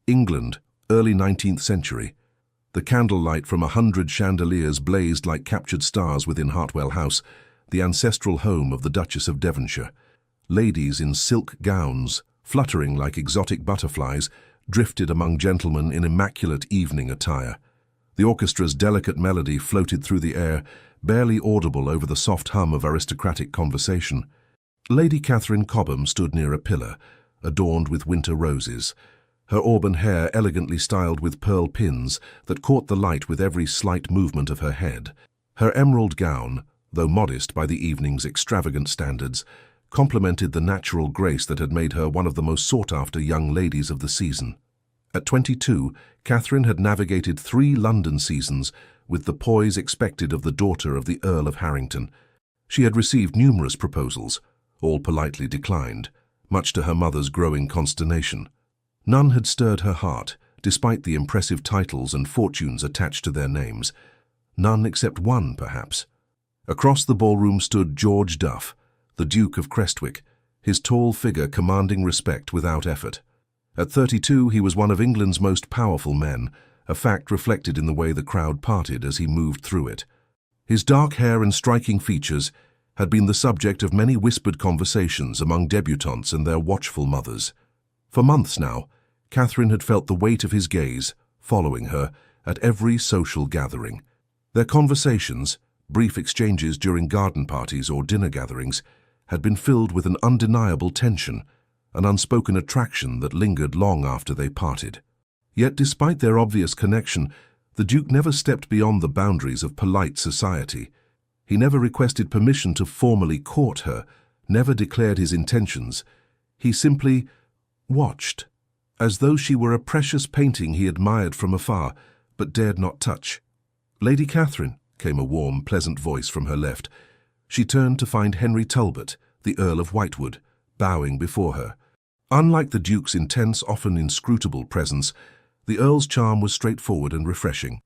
England, early 19th century. The candlelight from 100 chandeliers blazed like captured stars within Hartwell House, the ancestral home of the Duchess of Devonshire. Ladies in silk gowns, fluttering like exotic butterflies, drifted among gentlemen in immaculate evening attire. The orchestra's delicate melody floated through the air, barely audible over the soft hum of aristocratic conversation. Lady Catherine Cobham stood near a pillar, adorned with winter roses, her auburn hair elegantly styled with pearl pins that caught the light with every slight movement of her head. Her emerald gown, though modest by the evening's extravagant standards, complemented the natural grace that had made her one of the most sought-after young ladies of the season. At 22, Catherine had navigated 3 London seasons with the poise expected of the daughter of the Earl of Harrington. She had received numerous proposals, all politely declined, much to her mother's growing consternation. None had stirred her heart, despite the impressive titles and fortunes attached to their names. None except one, perhaps. Across the ballroom stood George Duff, the Duke of Crestwick, his tall figure commanding respect without effort. At 32, he was one of England's most powerful men, a fact reflected in the way the crowd parted as he moved through it. His dark hair and striking features had been the subject of many whispered conversations among debutantes and their watchful mothers. For months now, Catherine had felt the weight of his gaze, following her, at every social gathering. Their conversations, brief exchanges during garden parties or dinner gatherings, had been filled with an undeniable tension, an unspoken attraction that lingered long after they parted. Yet despite their obvious connection, the Duke never stepped beyond the boundaries of polite society. He never requested permission to formally court her, never declared his intentions. He simply watched, as though she were a precious painting he admired from afar, but dared not touch. "Lady Catherine," came a warm, pleasant voice from her left. She turned to find Henry Talbot, the Earl of Whitewood, bowing before her. Unlike the Duke's intense, often inscrutable presence, the Earl's charm was straightforward and refreshing.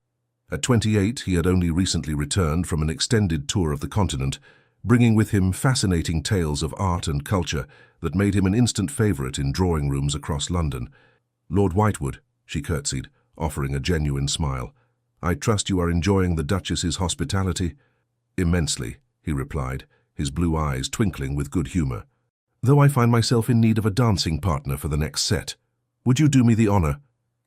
At 28, he had only recently returned from an extended tour of the continent, bringing with him fascinating tales of art and culture that made him an instant favourite in drawing rooms across London. "Lord Whitewood," she curtsied, offering a genuine smile. "I trust you are enjoying the Duchess's hospitality?" "Immensely," he replied, his blue eyes twinkling with good humour. "Though I find myself in need of a dancing partner for the next set. Would you do me the honour?"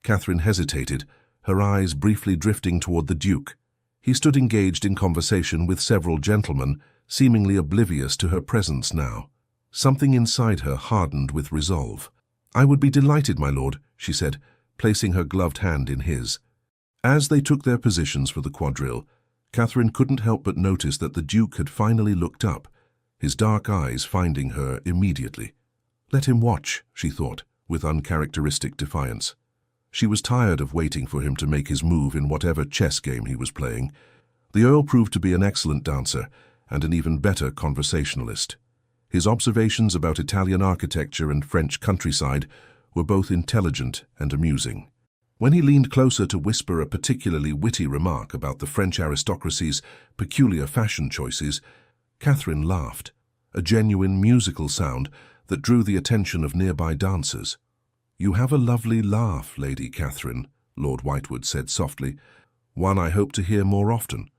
Catherine hesitated, her eyes briefly drifting toward the Duke. He stood engaged in conversation with several gentlemen, seemingly oblivious to her presence now. Something inside her hardened with resolve. "I would be delighted, my lord," she said, placing her gloved hand in his. As they took their positions for the quadrille, Catherine couldn't help but notice that the Duke had finally looked up, his dark eyes finding her immediately. Let him watch, she thought, with uncharacteristic defiance. She was tired of waiting for him to make his move in whatever chess game he was playing. The Earl proved to be an excellent dancer and an even better conversationalist. His observations about Italian architecture and French countryside were both intelligent and amusing. When he leaned closer to whisper a particularly witty remark about the French aristocracy's peculiar fashion choices, Catherine laughed, a genuine musical sound that drew the attention of nearby dancers. "You have a lovely laugh, Lady Catherine," Lord Whitewood said softly, "one I hope to hear more often."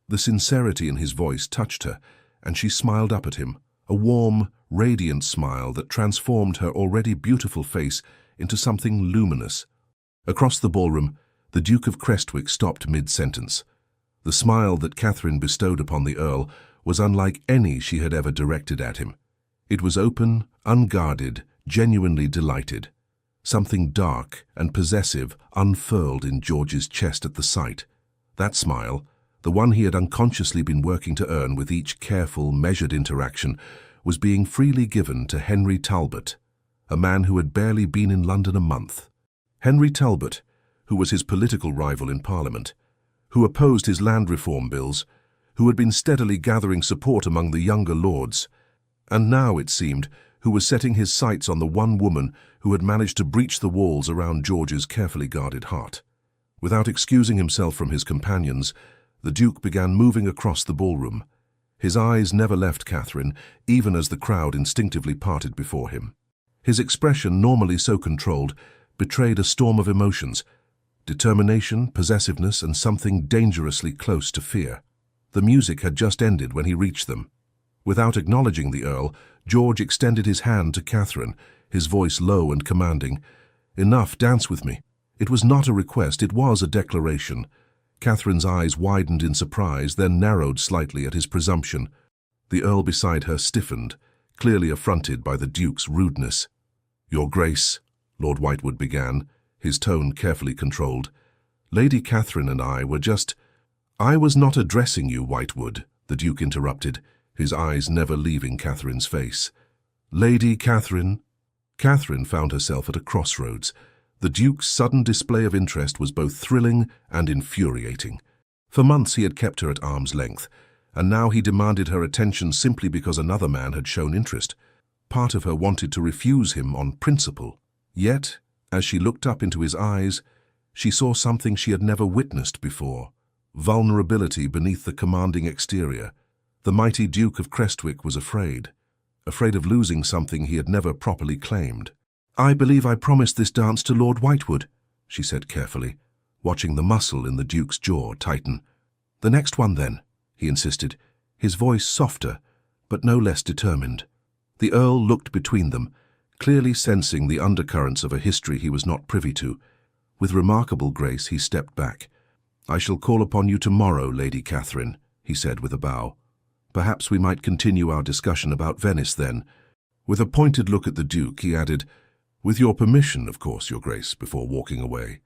The sincerity in his voice touched her, and she smiled up at him, a warm, radiant smile that transformed her already beautiful face into something luminous. Across the ballroom, the Duke of Crestwick stopped mid-sentence. The smile that Catherine bestowed upon the Earl was unlike any she had ever directed at him. It was open, unguarded, genuinely delighted. Something dark and possessive unfurled in George's chest at the sight. That smile, the one he had unconsciously been working to earn with each careful, measured interaction, was being freely given to Henry Talbot, a man who had barely been in London a month. Henry Talbot, who was his political rival in Parliament, who opposed his land reform bills, who had been steadily gathering support among the younger lords, and now, it seemed, who was setting his sights on the one woman who had managed to breach the walls around George's carefully guarded heart. Without excusing himself from his companions, the Duke began moving across the ballroom. His eyes never left Catherine, even as the crowd instinctively parted before him. His expression, normally so controlled, betrayed a storm of emotions: determination, possessiveness, and something dangerously close to fear. The music had just ended when he reached them. Without acknowledging the Earl, George extended his hand to Catherine, his voice low and commanding. "Enough, dance with me." It was not a request, it was a declaration. Catherine's eyes widened in surprise, then narrowed slightly at his presumption. The Earl beside her stiffened, clearly affronted by the Duke's rudeness. "Your Grace," Lord Whitewood began, his tone carefully controlled. "Lady Catherine and I were just—" "I was not addressing you, Whitewood," the Duke interrupted, his eyes never leaving Catherine's face. "Lady Catherine—" Catherine found herself at a crossroads. The Duke's sudden display of interest was both thrilling and infuriating. For months he had kept her at arm's length, and now he demanded her attention simply because another man had shown interest. Part of her wanted to refuse him on principle. Yet, as she looked up into his eyes, she saw something she had never witnessed before: vulnerability beneath the commanding exterior. The mighty Duke of Crestwick was afraid of losing something he had never properly claimed. "I believe I promised this dance to Lord Whitewood," she said carefully, watching the muscle in the Duke's jaw tighten. "The next one, then," he insisted, his voice softer, but no less determined. The Earl looked between them, clearly sensing the undercurrents of a history he was not privy to. With remarkable grace he stepped back. "I shall call upon you tomorrow, Lady Catherine," he said with a bow. "Perhaps we might continue our discussion about Venice then." With a pointed look at the Duke, he added, "With your permission, of course, Your Grace," before walking away.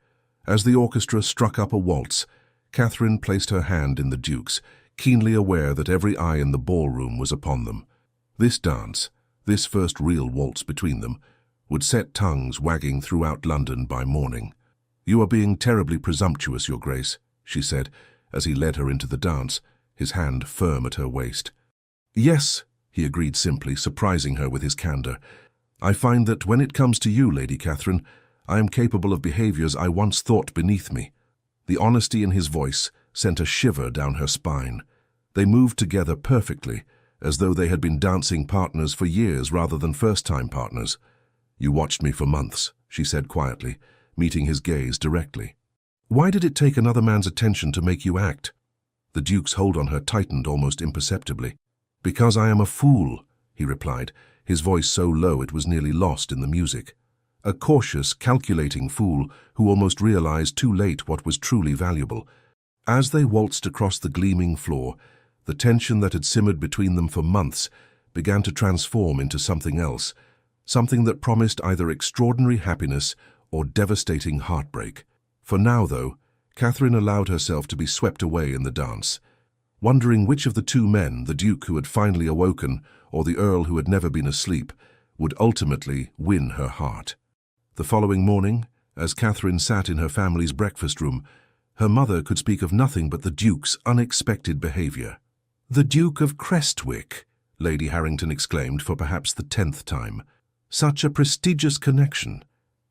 As the orchestra struck up a waltz, Catherine placed her hand in the Duke's, keenly aware that every eye in the ballroom was upon them. This dance, this first real waltz between them, would set tongues wagging throughout London by morning. "You are being terribly presumptuous, Your Grace," she said, as he led her into the dance, his hand firm at her waist. "Yes," he agreed simply, surprising her with his candor. "I find that when it comes to you, Lady Catherine, I am capable of behaviors I once thought beneath me." The honesty in his voice sent a shiver down her spine. They moved together perfectly, as though they had been dancing partners for years rather than first-time partners. "You watched me for months," she said quietly, meeting his gaze directly. "Why did it take another man's attention to make you act?" The Duke's hold on her tightened almost imperceptibly. "Because I am a fool," he replied, his voice so low it was nearly lost in the music. A cautious, calculating fool who almost realized too late what was truly valuable. As they waltzed across the gleaming floor, the tension that had simmered between them for months began to transform into something else, something that promised either extraordinary happiness or devastating heartbreak. For now, though, Catherine allowed herself to be swept away in the dance, wondering which of the two men, the Duke who had finally awoken or the Earl who had never been asleep, would ultimately win her heart. The following morning, as Catherine sat in her family's breakfast room, her mother could speak of nothing but the Duke's unexpected behavior. "The Duke of Crestwick," Lady Harrington exclaimed for perhaps the 10th time. "Such a prestigious connection.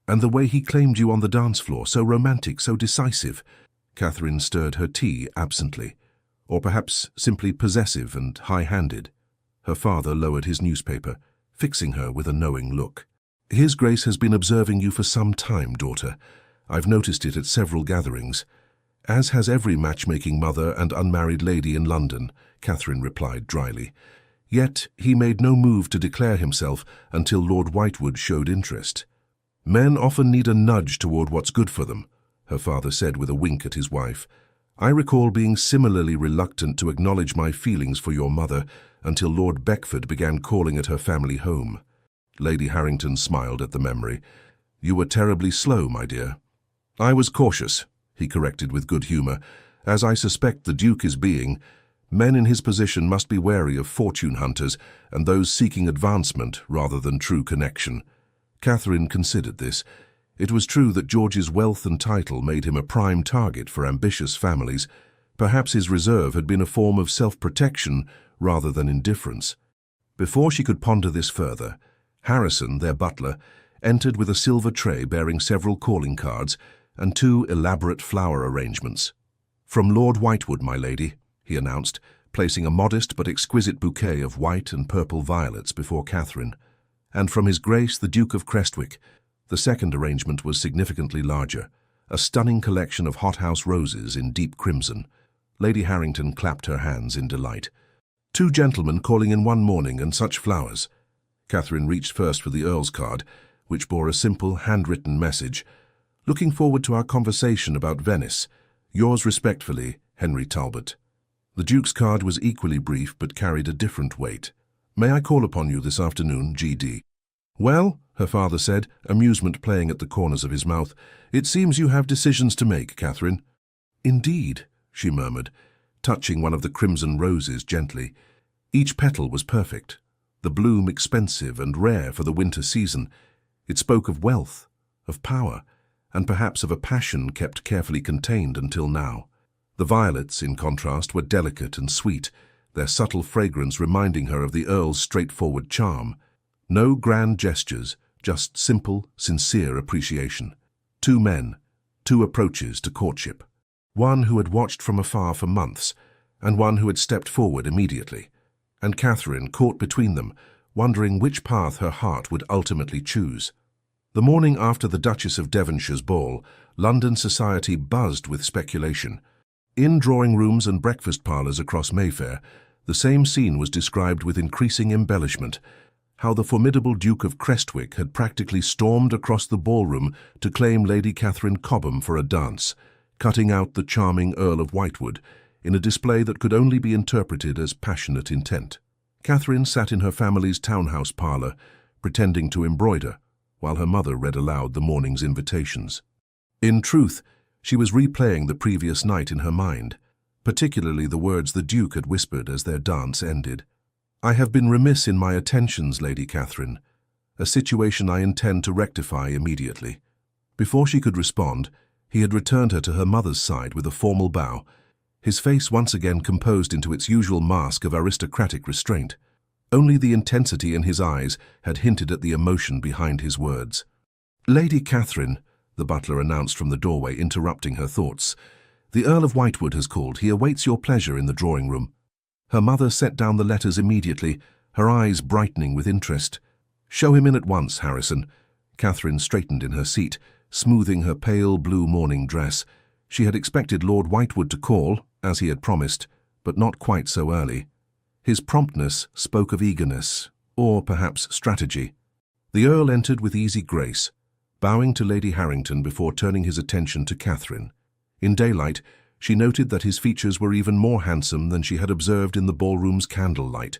And the way he claimed you on the dance floor, so romantic, so decisive." Catherine stirred her tea absently, or perhaps simply possessive and high-handed. Her father lowered his newspaper, fixing her with a knowing look. "His Grace has been observing you for some time, daughter. I've noticed it at several gatherings." "As has every matchmaking mother and unmarried lady in London," Catherine replied dryly. Yet he made no move to declare himself until Lord Whitewood showed interest. "Men often need a nudge toward what's good for them," her father said with a wink at his wife. "I recall being similarly reluctant to acknowledge my feelings for your mother until Lord Beckford began calling at her family home." Lady Harrington smiled at the memory. "You were terribly slow, my dear." "I was cautious," he corrected with good humor. "As I suspect the Duke is being, men in his position must be wary of fortune hunters and those seeking advancement rather than true connection." Catherine considered this. It was true that George's wealth and title made him a prime target for ambitious families. Perhaps his reserve had been a form of self-protection rather than indifference. Before she could ponder this further, Harrison, their butler, entered with a silver tray bearing several calling cards and 2 elaborate flower arrangements. "From Lord Whitewood, my lady," he announced, placing a modest but exquisite bouquet of white and purple violets before Catherine. "And from His Grace the Duke of Crestwick." The second arrangement was significantly larger, a stunning collection of hothouse roses in deep crimson. Lady Harrington clapped her hands in delight. "Two gentlemen calling in one morning, and such flowers." Catherine reached first for the Earl's card, which bore a simple, handwritten message. "Looking forward to our conversation about Venice. Yours respectfully, Henry Talbot." The Duke's card was equally brief but carried a different weight. "May I call upon you this afternoon, G.D.?" "Well," her father said, amusement playing at the corners of his mouth, "it seems you have decisions to make, Catherine." "Indeed," she murmured, touching one of the crimson roses gently. Each petal was perfect, the bloom expensive and rare for the winter season. It spoke of wealth, of power, and perhaps of a passion kept carefully contained until now. The violets, in contrast, were delicate and sweet, their subtle fragrance reminding her of the Earl's straightforward charm. No grand gestures, just simple, sincere appreciation. Two men, two approaches to courtship. One who had watched from afar for months, and one who had stepped forward immediately. And Catherine caught between them, wondering which path her heart would ultimately choose. The morning after the Duchess of Devonshire's ball, London society buzzed with speculation. In drawing rooms and breakfast parlours across Mayfair, the same scene was described with increasing embellishment. How the formidable Duke of Crestwick had practically stormed across the ballroom to claim Lady Catherine Cobham for a dance, cutting out the charming Earl of Whitewood, in a display that could only be interpreted as passionate intent. Catherine sat in her family's townhouse parlour, pretending to embroider, while her mother read aloud the morning's invitations. In truth, she was replaying the previous night in her mind, particularly the words the Duke had whispered as their dance ended. "I have been remiss in my attentions, Lady Catherine, a situation I intend to rectify immediately." Before she could respond, he had returned her to her mother's side with a formal bow, his face once again composed into its usual mask of aristocratic restraint. Only the intensity in his eyes had hinted at the emotion behind his words. "Lady Catherine," the butler announced from the doorway, interrupting her thoughts, "the Earl of Whitewood has called. He awaits your pleasure in the drawing-room." Her mother set down the letters immediately, her eyes brightening with interest. "Show him in at once, Harrison." Catherine straightened in her seat, smoothing her pale blue morning dress. She had expected Lord Whitewood to call, as he had promised, but not quite so early. His promptness spoke of eagerness, or perhaps strategy. The Earl entered with easy grace, bowing to Lady Harrington before turning his attention to Catherine. In daylight, she noted that his features were even more handsome than she had observed in the ballroom's candlelight,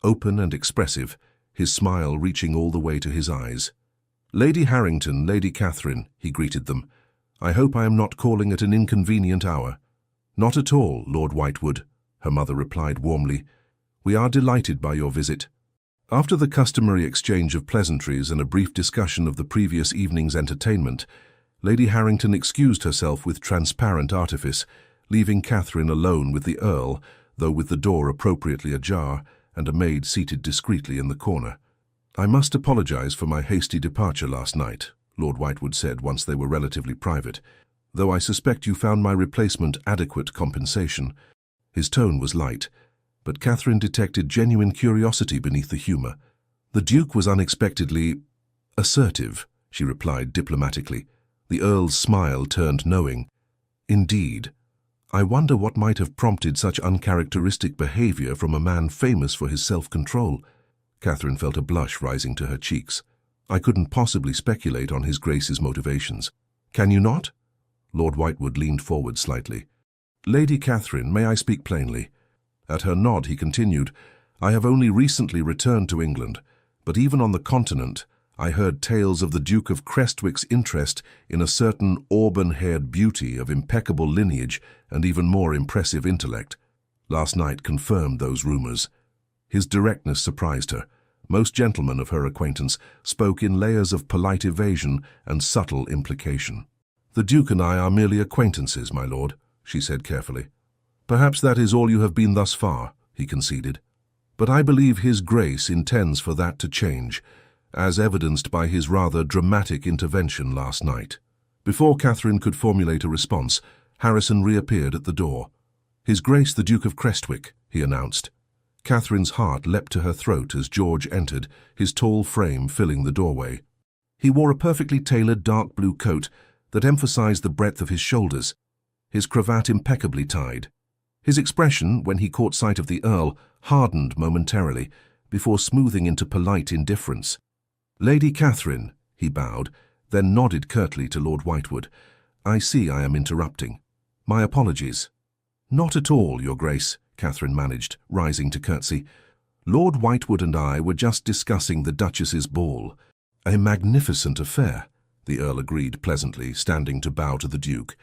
open and expressive, his smile reaching all the way to his eyes. "Lady Harrington, Lady Catherine," he greeted them. "I hope I am not calling at an inconvenient hour." "Not at all, Lord Whitewood," her mother replied warmly. "We are delighted by your visit." After the customary exchange of pleasantries and a brief discussion of the previous evening's entertainment, Lady Harrington excused herself with transparent artifice, leaving Catherine alone with the Earl, though with the door appropriately ajar and a maid seated discreetly in the corner. "I must apologize for my hasty departure last night," Lord Whitewood said once they were relatively private, "though I suspect you found my replacement adequate compensation." His tone was light, but Catherine detected genuine curiosity beneath the humour. "The Duke was unexpectedly assertive," she replied diplomatically. The Earl's smile turned knowing. "Indeed. I wonder what might have prompted such uncharacteristic behaviour from a man famous for his self-control." Catherine felt a blush rising to her cheeks. "I couldn't possibly speculate on His Grace's motivations." "Can you not?" Lord Whitewood leaned forward slightly. "Lady Catherine, may I speak plainly?" At her nod, he continued, "I have only recently returned to England, but even on the continent, I heard tales of the Duke of Crestwick's interest in a certain auburn-haired beauty of impeccable lineage and even more impressive intellect. Last night confirmed those rumours." His directness surprised her. Most gentlemen of her acquaintance spoke in layers of polite evasion and subtle implication. "The Duke and I are merely acquaintances, my lord," she said carefully. "Perhaps that is all you have been thus far," he conceded. "But I believe His Grace intends for that to change, as evidenced by his rather dramatic intervention last night." Before Catherine could formulate a response, Harrison reappeared at the door. "His Grace the Duke of Crestwick," he announced. Catherine's heart leapt to her throat as George entered, his tall frame filling the doorway. He wore a perfectly tailored dark blue coat that emphasized the breadth of his shoulders, his cravat impeccably tied. His expression, when he caught sight of the Earl, hardened momentarily, before smoothing into polite indifference. "Lady Catherine," he bowed, then nodded curtly to Lord Whitewood. "I see I am interrupting. My apologies." "Not at all, Your Grace," Catherine managed, rising to curtsy. "Lord Whitewood and I were just discussing the Duchess's ball. A magnificent affair," the Earl agreed pleasantly, standing to bow to the Duke.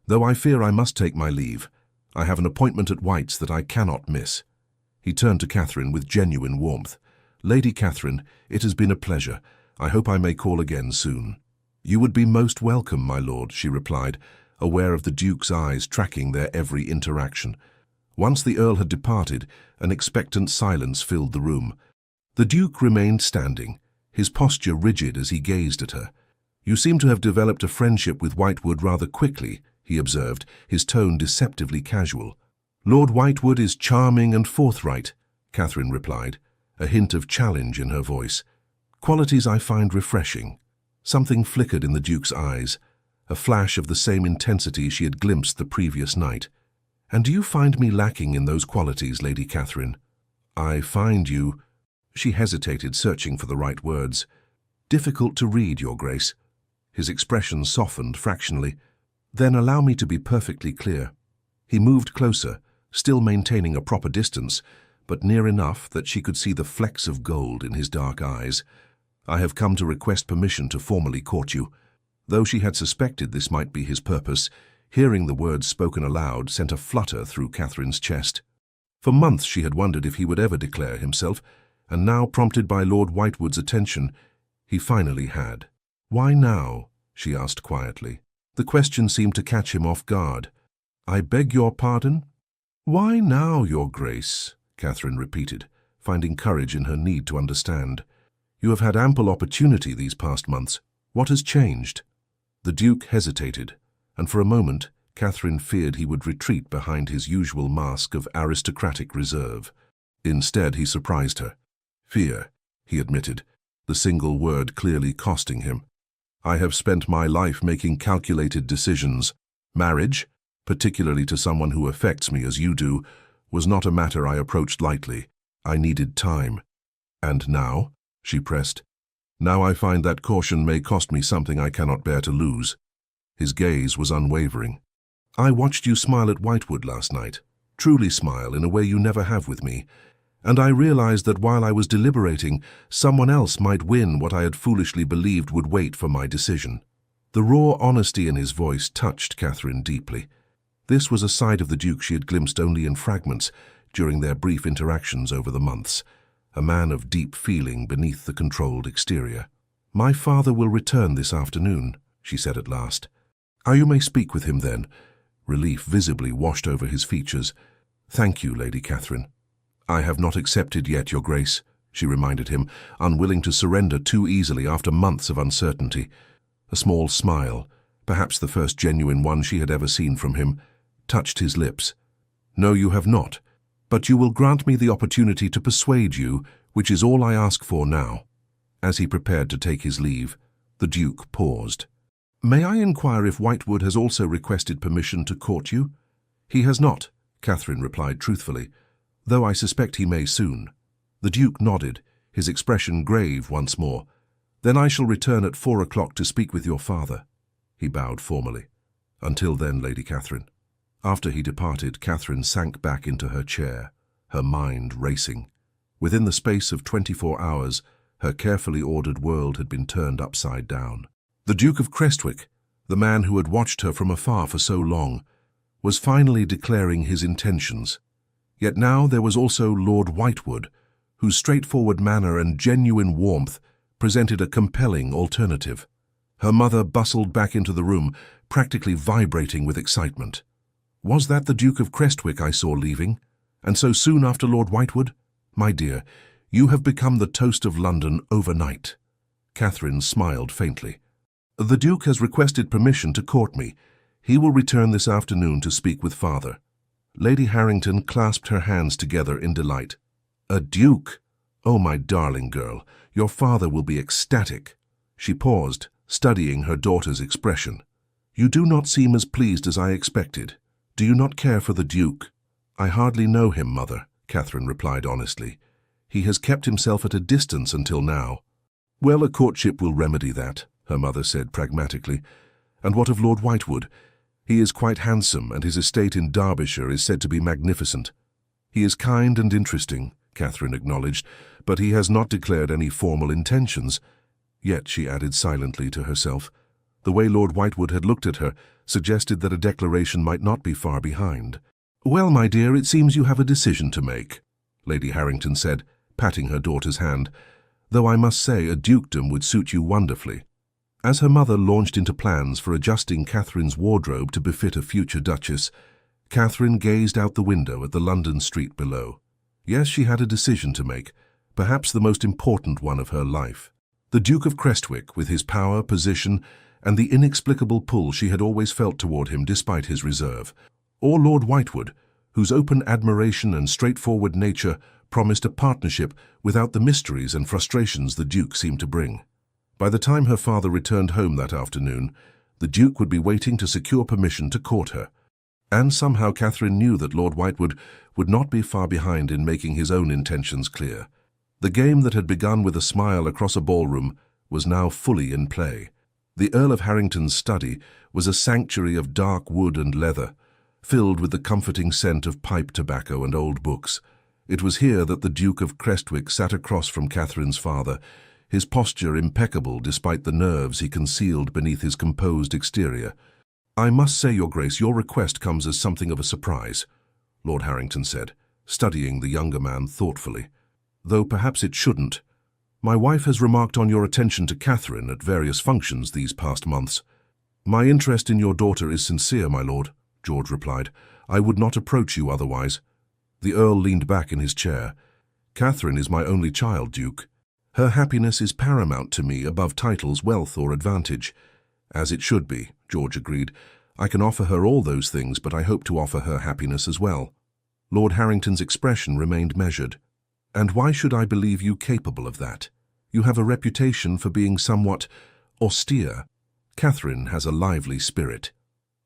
"Though I fear I must take my leave. I have an appointment at White's that I cannot miss." He turned to Catherine with genuine warmth. "Lady Catherine, it has been a pleasure. I hope I may call again soon." "You would be most welcome, my lord," she replied, aware of the Duke's eyes tracking their every interaction. Once the Earl had departed, an expectant silence filled the room. The Duke remained standing, his posture rigid as he gazed at her. "You seem to have developed a friendship with Whitewood rather quickly," he observed, his tone deceptively casual. "Lord Whitewood is charming and forthright," Catherine replied, a hint of challenge in her voice. "Qualities I find refreshing." Something flickered in the Duke's eyes, a flash of the same intensity she had glimpsed the previous night. "And do you find me lacking in those qualities, Lady Catherine?" "I find you—" She hesitated, searching for the right words. "Difficult to read, Your Grace." His expression softened fractionally. "Then allow me to be perfectly clear." He moved closer, still maintaining a proper distance, but near enough that she could see the flecks of gold in his dark eyes. "I have come to request permission to formally court you." Though she had suspected this might be his purpose, hearing the words spoken aloud sent a flutter through Catherine's chest. For months she had wondered if he would ever declare himself, and now, prompted by Lord Whitewood's attention, he finally had. "Why now?" she asked quietly. The question seemed to catch him off guard. "I beg your pardon?" "Why now, Your Grace?" Catherine repeated, finding courage in her need to understand. "You have had ample opportunity these past months. What has changed?" The Duke hesitated, and for a moment Catherine feared he would retreat behind his usual mask of aristocratic reserve. Instead, he surprised her. "Fear," he admitted, the single word clearly costing him. "I have spent my life making calculated decisions. Marriage, particularly to someone who affects me as you do, was not a matter I approached lightly. I needed time." "And now?" she pressed. "Now I find that caution may cost me something I cannot bear to lose." His gaze was unwavering. "I watched you smile at Whitewood last night, truly smile in a way you never have with me, and I realized that while I was deliberating, someone else might win what I had foolishly believed would wait for my decision." The raw honesty in his voice touched Catherine deeply. This was a side of the Duke she had glimpsed only in fragments during their brief interactions over the months, a man of deep feeling beneath the controlled exterior. "My father will return this afternoon," she said at last. "You may speak with him then." Relief visibly washed over his features. "Thank you, Lady Catherine." "I have not accepted yet, Your Grace," she reminded him, unwilling to surrender too easily after months of uncertainty. A small smile, perhaps the first genuine one she had ever seen from him, touched his lips. "No, you have not. But you will grant me the opportunity to persuade you, which is all I ask for now." As he prepared to take his leave, the Duke paused. "May I inquire if Whitewood has also requested permission to court you?" "He has not," Catherine replied truthfully, "though I suspect he may soon." The Duke nodded, his expression grave once more. "Then I shall return at 4 o'clock to speak with your father." He bowed formally. "Until then, Lady Catherine." After he departed, Catherine sank back into her chair, her mind racing. Within the space of 24 hours, her carefully ordered world had been turned upside down. The Duke of Crestwick, the man who had watched her from afar for so long, was finally declaring his intentions. Yet now there was also Lord Whitewood, whose straightforward manner and genuine warmth presented a compelling alternative. Her mother bustled back into the room, practically vibrating with excitement. "Was that the Duke of Crestwick I saw leaving? And so soon after Lord Whitewood? My dear, you have become the toast of London overnight." Catherine smiled faintly. "The Duke has requested permission to court me. He will return this afternoon to speak with father." Lady Harrington clasped her hands together in delight. "A Duke! Oh, my darling girl, your father will be ecstatic." She paused, studying her daughter's expression. "You do not seem as pleased as I expected. Do you not care for the Duke?" "I hardly know him, Mother," Catherine replied honestly. "He has kept himself at a distance until now." "Well, a courtship will remedy that," her mother said pragmatically. "And what of Lord Whitewood? He is quite handsome, and his estate in Derbyshire is said to be magnificent." "He is kind and interesting," Catherine acknowledged, "but he has not declared any formal intentions." Yet, she added silently to herself, the way Lord Whitewood had looked at her suggested that a declaration might not be far behind. "Well, my dear, it seems you have a decision to make," Lady Harrington said, patting her daughter's hand, "though I must say a dukedom would suit you wonderfully." As her mother launched into plans for adjusting Catherine's wardrobe to befit a future duchess, Catherine gazed out the window at the London street below. Yes, she had a decision to make, perhaps the most important one of her life. The Duke of Crestwick, with his power, position, and the inexplicable pull she had always felt toward him despite his reserve, or Lord Whitewood, whose open admiration and straightforward nature promised a partnership without the mysteries and frustrations the Duke seemed to bring. By the time her father returned home that afternoon, the Duke would be waiting to secure permission to court her. And somehow Catherine knew that Lord Whitewood would not be far behind in making his own intentions clear. The game that had begun with a smile across a ballroom was now fully in play. The Earl of Harrington's study was a sanctuary of dark wood and leather, filled with the comforting scent of pipe tobacco and old books. It was here that the Duke of Crestwick sat across from Catherine's father, his posture impeccable despite the nerves he concealed beneath his composed exterior. "I must say, Your Grace, your request comes as something of a surprise," Lord Harrington said, studying the younger man thoughtfully. "Though perhaps it shouldn't. My wife has remarked on your attention to Catherine at various functions these past months." "My interest in your daughter is sincere, my lord," George replied. "I would not approach you otherwise." The Earl leaned back in his chair. "Catherine is my only child, Duke. Her happiness is paramount to me above titles, wealth, or advantage." "As it should be," George agreed. "I can offer her all those things, but I hope to offer her happiness as well." Lord Harrington's expression remained measured. "And why should I believe you capable of that? You have a reputation for being somewhat austere. Catherine has a lively spirit."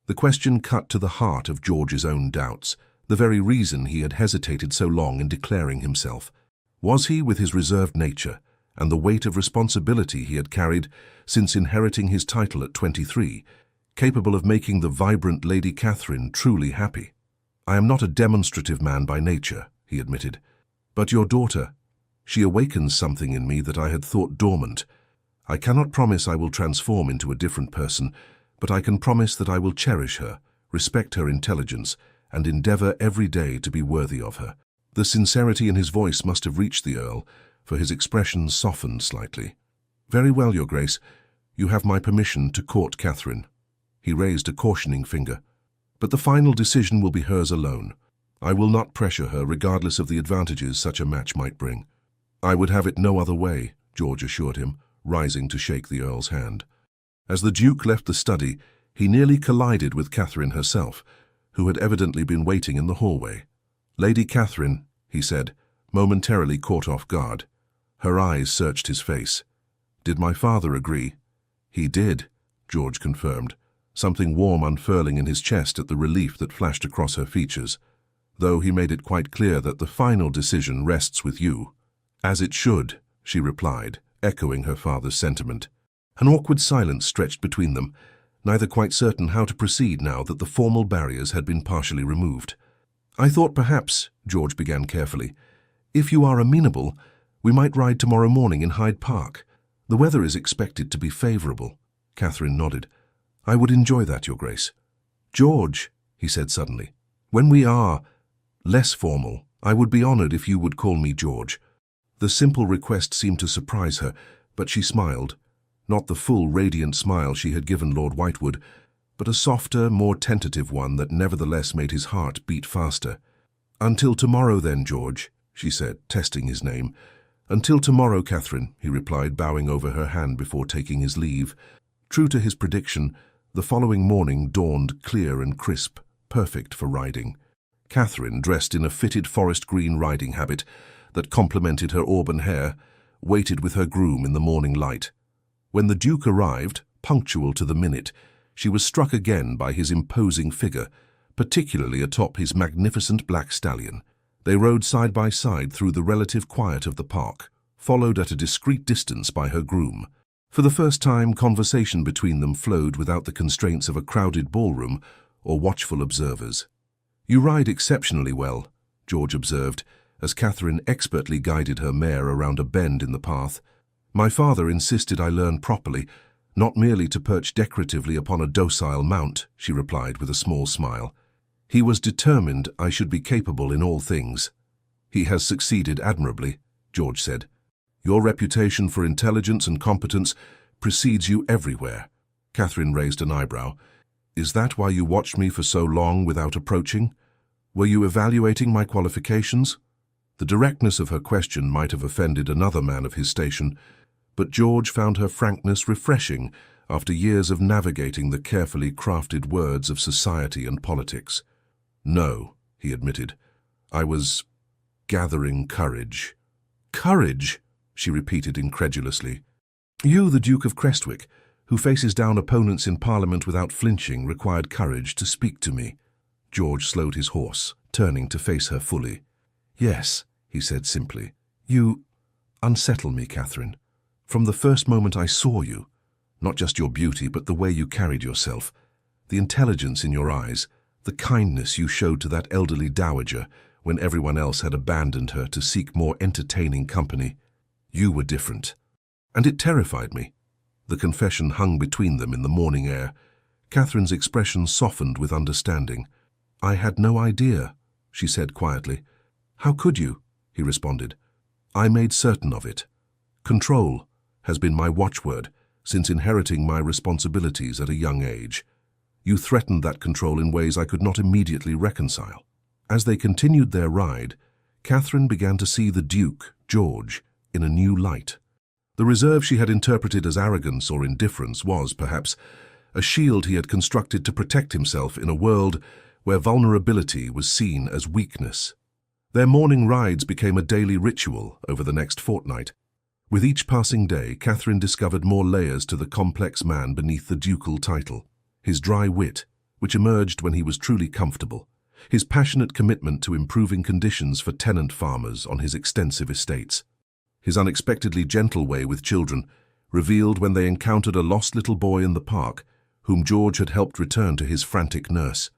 The question cut to the heart of George's own doubts, the very reason he had hesitated so long in declaring himself. Was he, with his reserved nature and the weight of responsibility he had carried since inheriting his title at 23, capable of making the vibrant Lady Catherine truly happy? "I am not a demonstrative man by nature," he admitted. "But your daughter, she awakens something in me that I had thought dormant. I cannot promise I will transform into a different person, but I can promise that I will cherish her, respect her intelligence, and endeavor every day to be worthy of her." The sincerity in his voice must have reached the Earl, for his expression softened slightly. "Very well, Your Grace. You have my permission to court Catherine." He raised a cautioning finger. "But the final decision will be hers alone. I will not pressure her, regardless of the advantages such a match might bring." "I would have it no other way," George assured him, rising to shake the Earl's hand. As the Duke left the study, he nearly collided with Catherine herself, who had evidently been waiting in the hallway. "Lady Catherine," he said, momentarily caught off guard. Her eyes searched his face. "Did my father agree?" "He did," George confirmed, something warm unfurling in his chest at the relief that flashed across her features. "Though he made it quite clear that the final decision rests with you." "As it should," she replied, echoing her father's sentiment. An awkward silence stretched between them, neither quite certain how to proceed now that the formal barriers had been partially removed. "I thought perhaps," George began carefully, "if you are amenable, we might ride tomorrow morning in Hyde Park. The weather is expected to be favourable." Catherine nodded. "I would enjoy that, Your Grace." "George," he said suddenly, "when we are less formal, I would be honoured if you would call me George." The simple request seemed to surprise her, but she smiled. Not the full, radiant smile she had given Lord Whitewood, but a softer, more tentative one that nevertheless made his heart beat faster. "Until tomorrow then, George," she said, testing his name. "Until tomorrow, Catherine," he replied, bowing over her hand before taking his leave. True to his prediction, the following morning dawned clear and crisp, perfect for riding. Catherine, dressed in a fitted forest green riding habit that complemented her auburn hair, waited with her groom in the morning light. When the Duke arrived, punctual to the minute, she was struck again by his imposing figure, particularly atop his magnificent black stallion. They rode side by side through the relative quiet of the park, followed at a discreet distance by her groom. For the first time, conversation between them flowed without the constraints of a crowded ballroom or watchful observers. "You ride exceptionally well," George observed, as Catherine expertly guided her mare around a bend in the path. "My father insisted I learn properly, not merely to perch decoratively upon a docile mount," she replied with a small smile. "He was determined I should be capable in all things." "He has succeeded admirably," George said. "Your reputation for intelligence and competence precedes you everywhere." Catherine raised an eyebrow. "Is that why you watched me for so long without approaching? Were you evaluating my qualifications?" The directness of her question might have offended another man of his station, but George found her frankness refreshing after years of navigating the carefully crafted words of society and politics. "No," he admitted. "I was gathering courage." "Courage?" she repeated incredulously. "You, the Duke of Crestwick, who faces down opponents in Parliament without flinching, required courage to speak to me." George slowed his horse, turning to face her fully. "Yes," he said simply. "You unsettle me, Catherine. From the first moment I saw you, not just your beauty, but the way you carried yourself, the intelligence in your eyes, the kindness you showed to that elderly dowager when everyone else had abandoned her to seek more entertaining company. You were different. And it terrified me." The confession hung between them in the morning air. Catherine's expression softened with understanding. "I had no idea," she said quietly. "How could you?" he responded. "I made certain of it. Control has been my watchword since inheriting my responsibilities at a young age. You threatened that control in ways I could not immediately reconcile." As they continued their ride, Catherine began to see the Duke, George, in a new light. The reserve she had interpreted as arrogance or indifference was, perhaps, a shield he had constructed to protect himself in a world where vulnerability was seen as weakness. Their morning rides became a daily ritual over the next fortnight. With each passing day, Catherine discovered more layers to the complex man beneath the ducal title. His dry wit, which emerged when he was truly comfortable. His passionate commitment to improving conditions for tenant farmers on his extensive estates. His unexpectedly gentle way with children, revealed when they encountered a lost little boy in the park, whom George had helped return to his frantic nurse.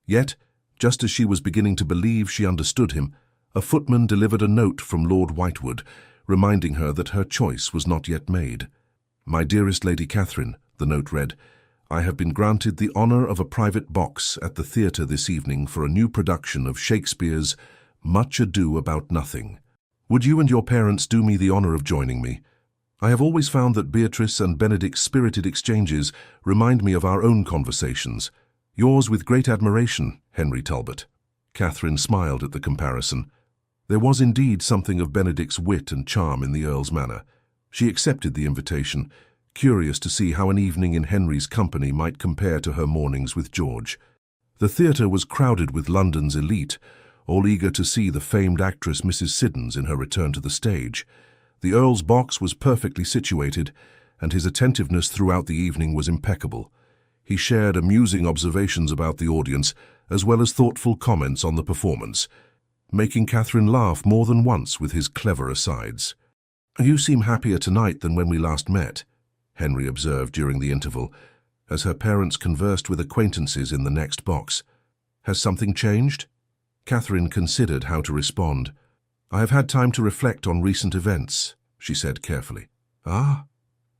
Yet, just as she was beginning to believe she understood him, a footman delivered a note from Lord Whitewood, reminding her that her choice was not yet made. "My dearest Lady Catherine," the note read, "I have been granted the honour of a private box at the theatre this evening for a new production of Shakespeare's Much Ado About Nothing. Would you and your parents do me the honour of joining me? I have always found that Beatrice and Benedict's spirited exchanges remind me of our own conversations. Yours with great admiration, Henry Talbot." Catherine smiled at the comparison. There was indeed something of Benedict's wit and charm in the Earl's manner. She accepted the invitation, curious to see how an evening in Henry's company might compare to her mornings with George. The theatre was crowded with London's elite, all eager to see the famed actress Mrs. Siddons in her return to the stage. The Earl's box was perfectly situated, and his attentiveness throughout the evening was impeccable. He shared amusing observations about the audience, as well as thoughtful comments on the performance, making Catherine laugh more than once with his clever asides. "You seem happier tonight than when we last met," Henry observed during the interval, as her parents conversed with acquaintances in the next box. "Has something changed?" Catherine considered how to respond. "I have had time to reflect on recent events," she said carefully. "Ah?"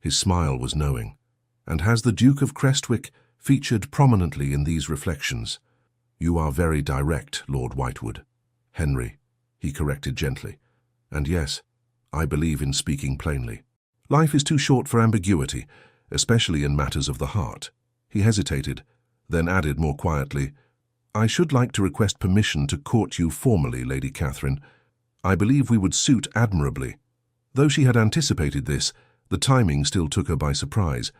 His smile was knowing. "And has the Duke of Crestwick featured prominently in these reflections?" "You are very direct, Lord Whitewood." "Henry," he corrected gently. "And yes, I believe in speaking plainly. Life is too short for ambiguity, especially in matters of the heart." He hesitated, then added more quietly, "I should like to request permission to court you formally, Lady Catherine. I believe we would suit admirably." Though she had anticipated this, the timing still took her by surprise.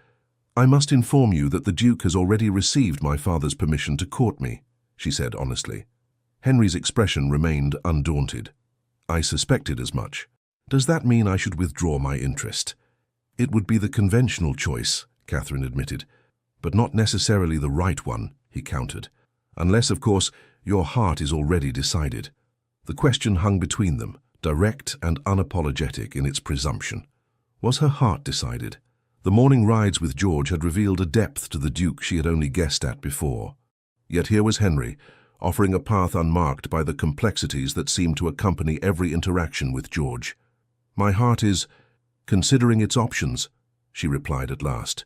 "I must inform you that the Duke has already received my father's permission to court me," she said honestly. Henry's expression remained undaunted. "I suspected as much. Does that mean I should withdraw my interest?" It would be the conventional choice, Catherine admitted, but not necessarily the right one, he countered. Unless, of course, your heart is already decided. The question hung between them, direct and unapologetic in its presumption. Was her heart decided? The morning rides with George had revealed a depth to the Duke she had only guessed at before. Yet here was Henry, offering a path unmarked by the complexities that seemed to accompany every interaction with George. "My heart is considering its options," she replied at last.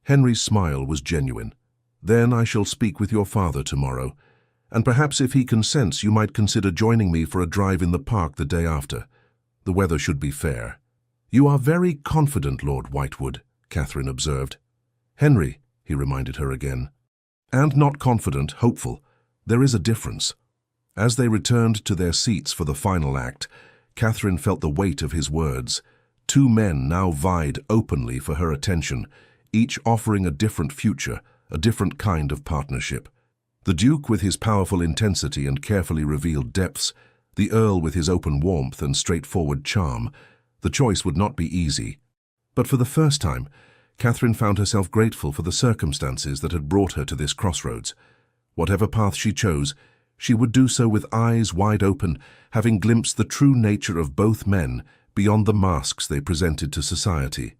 Henry's smile was genuine. "Then I shall speak with your father tomorrow, and perhaps if he consents you might consider joining me for a drive in the park the day after. The weather should be fair." "You are very confident, Lord Whitewood," Catherine observed. "Henry," he reminded her again. "And not confident, hopeful. There is a difference." As they returned to their seats for the final act, Catherine felt the weight of his words. Two men now vied openly for her attention, each offering a different future, a different kind of partnership. The Duke with his powerful intensity and carefully revealed depths, the Earl with his open warmth and straightforward charm. The choice would not be easy. But for the first time, Catherine found herself grateful for the circumstances that had brought her to this crossroads. Whatever path she chose, she would do so with eyes wide open, having glimpsed the true nature of both men beyond the masks they presented to society.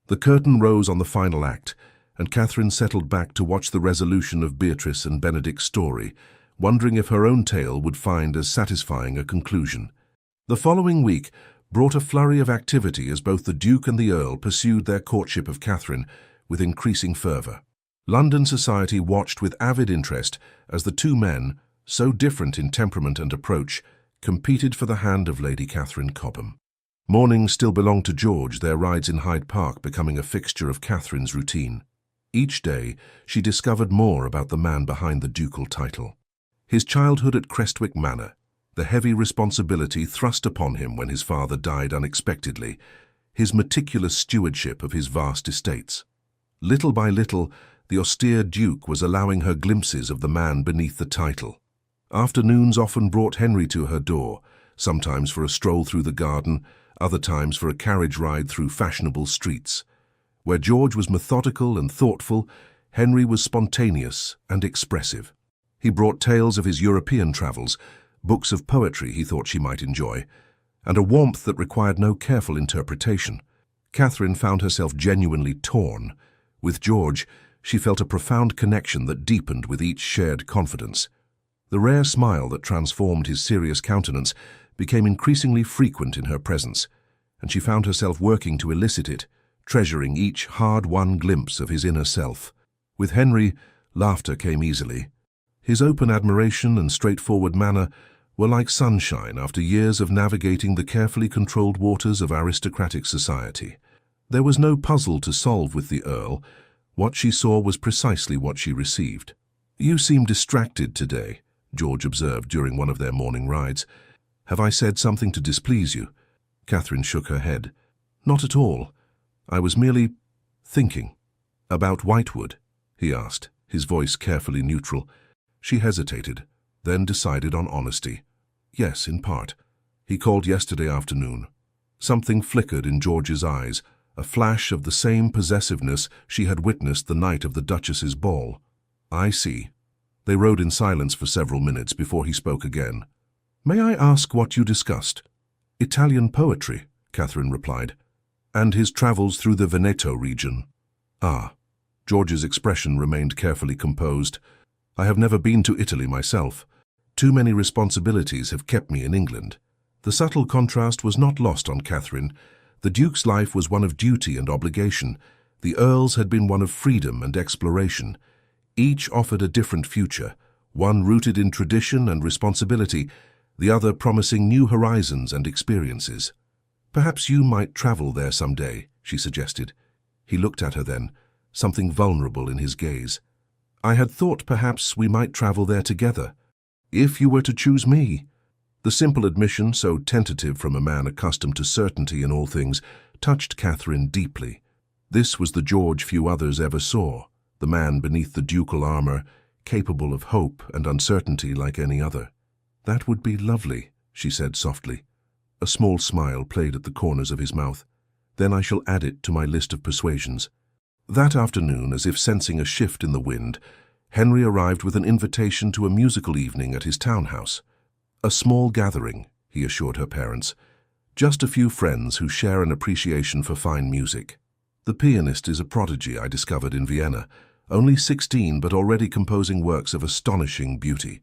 The curtain rose on the final act, and Catherine settled back to watch the resolution of Beatrice and Benedict's story, wondering if her own tale would find as satisfying a conclusion. The following week brought a flurry of activity as both the Duke and the Earl pursued their courtship of Catherine with increasing fervour. London society watched with avid interest as the two men, so different in temperament and approach, competed for the hand of Lady Catherine Cobham. Mornings still belonged to George, their rides in Hyde Park becoming a fixture of Catherine's routine. Each day she discovered more about the man behind the ducal title. His childhood at Crestwick Manor, the heavy responsibility thrust upon him when his father died unexpectedly, his meticulous stewardship of his vast estates. Little by little, the austere Duke was allowing her glimpses of the man beneath the title. Afternoons often brought Henry to her door, sometimes for a stroll through the garden, other times for a carriage ride through fashionable streets. Where George was methodical and thoughtful, Henry was spontaneous and expressive. He brought tales of his European travels, books of poetry he thought she might enjoy, and a warmth that required no careful interpretation. Catherine found herself genuinely torn. With George, she felt a profound connection that deepened with each shared confidence. The rare smile that transformed his serious countenance became increasingly frequent in her presence, and she found herself working to elicit it, treasuring each hard-won glimpse of his inner self. With Henry, laughter came easily. His open admiration and straightforward manner were like sunshine after years of navigating the carefully controlled waters of aristocratic society. There was no puzzle to solve with the Earl. What she saw was precisely what she received. "You seem distracted today," George observed during one of their morning rides. "Have I said something to displease you?" Catherine shook her head. "Not at all. I was merely thinking." "About Whitewood?" he asked, his voice carefully neutral. She hesitated, then decided on honesty. "Yes, in part. He called yesterday afternoon." Something flickered in George's eyes, a flash of the same possessiveness she had witnessed the night of the Duchess's ball. "I see." They rode in silence for several minutes before he spoke again. "May I ask what you discussed?" "Italian poetry," Catherine replied, "and his travels through the Veneto region." "Ah." George's expression remained carefully composed. "I have never been to Italy myself. Too many responsibilities have kept me in England." The subtle contrast was not lost on Catherine. The Duke's life was one of duty and obligation. The Earl's had been one of freedom and exploration. Each offered a different future, one rooted in tradition and responsibility, the other promising new horizons and experiences. "Perhaps you might travel there someday," she suggested. He looked at her then, something vulnerable in his gaze. "I had thought perhaps we might travel there together. If you were to choose me." The simple admission, so tentative from a man accustomed to certainty in all things, touched Catherine deeply. This was the George few others ever saw, the man beneath the ducal armour, capable of hope and uncertainty like any other. "That would be lovely," she said softly. A small smile played at the corners of his mouth. Then I shall add it to my list of persuasions. That afternoon, as if sensing a shift in the wind, Henry arrived with an invitation to a musical evening at his townhouse. A small gathering, he assured her parents. Just a few friends who share an appreciation for fine music. The pianist is a prodigy I discovered in Vienna, only 16 but already composing works of astonishing beauty.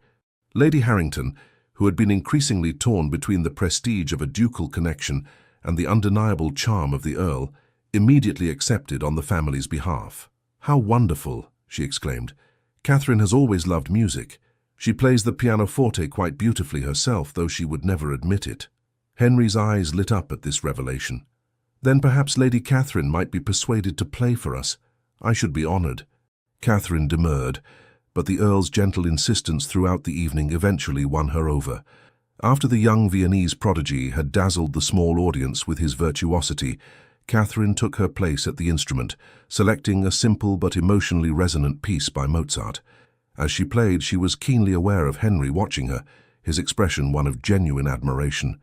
Lady Harrington, who had been increasingly torn between the prestige of a ducal connection and the undeniable charm of the Earl, immediately accepted on the family's behalf. "How wonderful!" she exclaimed. "Catherine has always loved music. She plays the pianoforte quite beautifully herself, though she would never admit it." Henry's eyes lit up at this revelation. "Then perhaps Lady Catherine might be persuaded to play for us. I should be honoured." Catherine demurred, but the Earl's gentle insistence throughout the evening eventually won her over. After the young Viennese prodigy had dazzled the small audience with his virtuosity, Catherine took her place at the instrument, selecting a simple but emotionally resonant piece by Mozart. As she played, she was keenly aware of Henry watching her, his expression one of genuine admiration.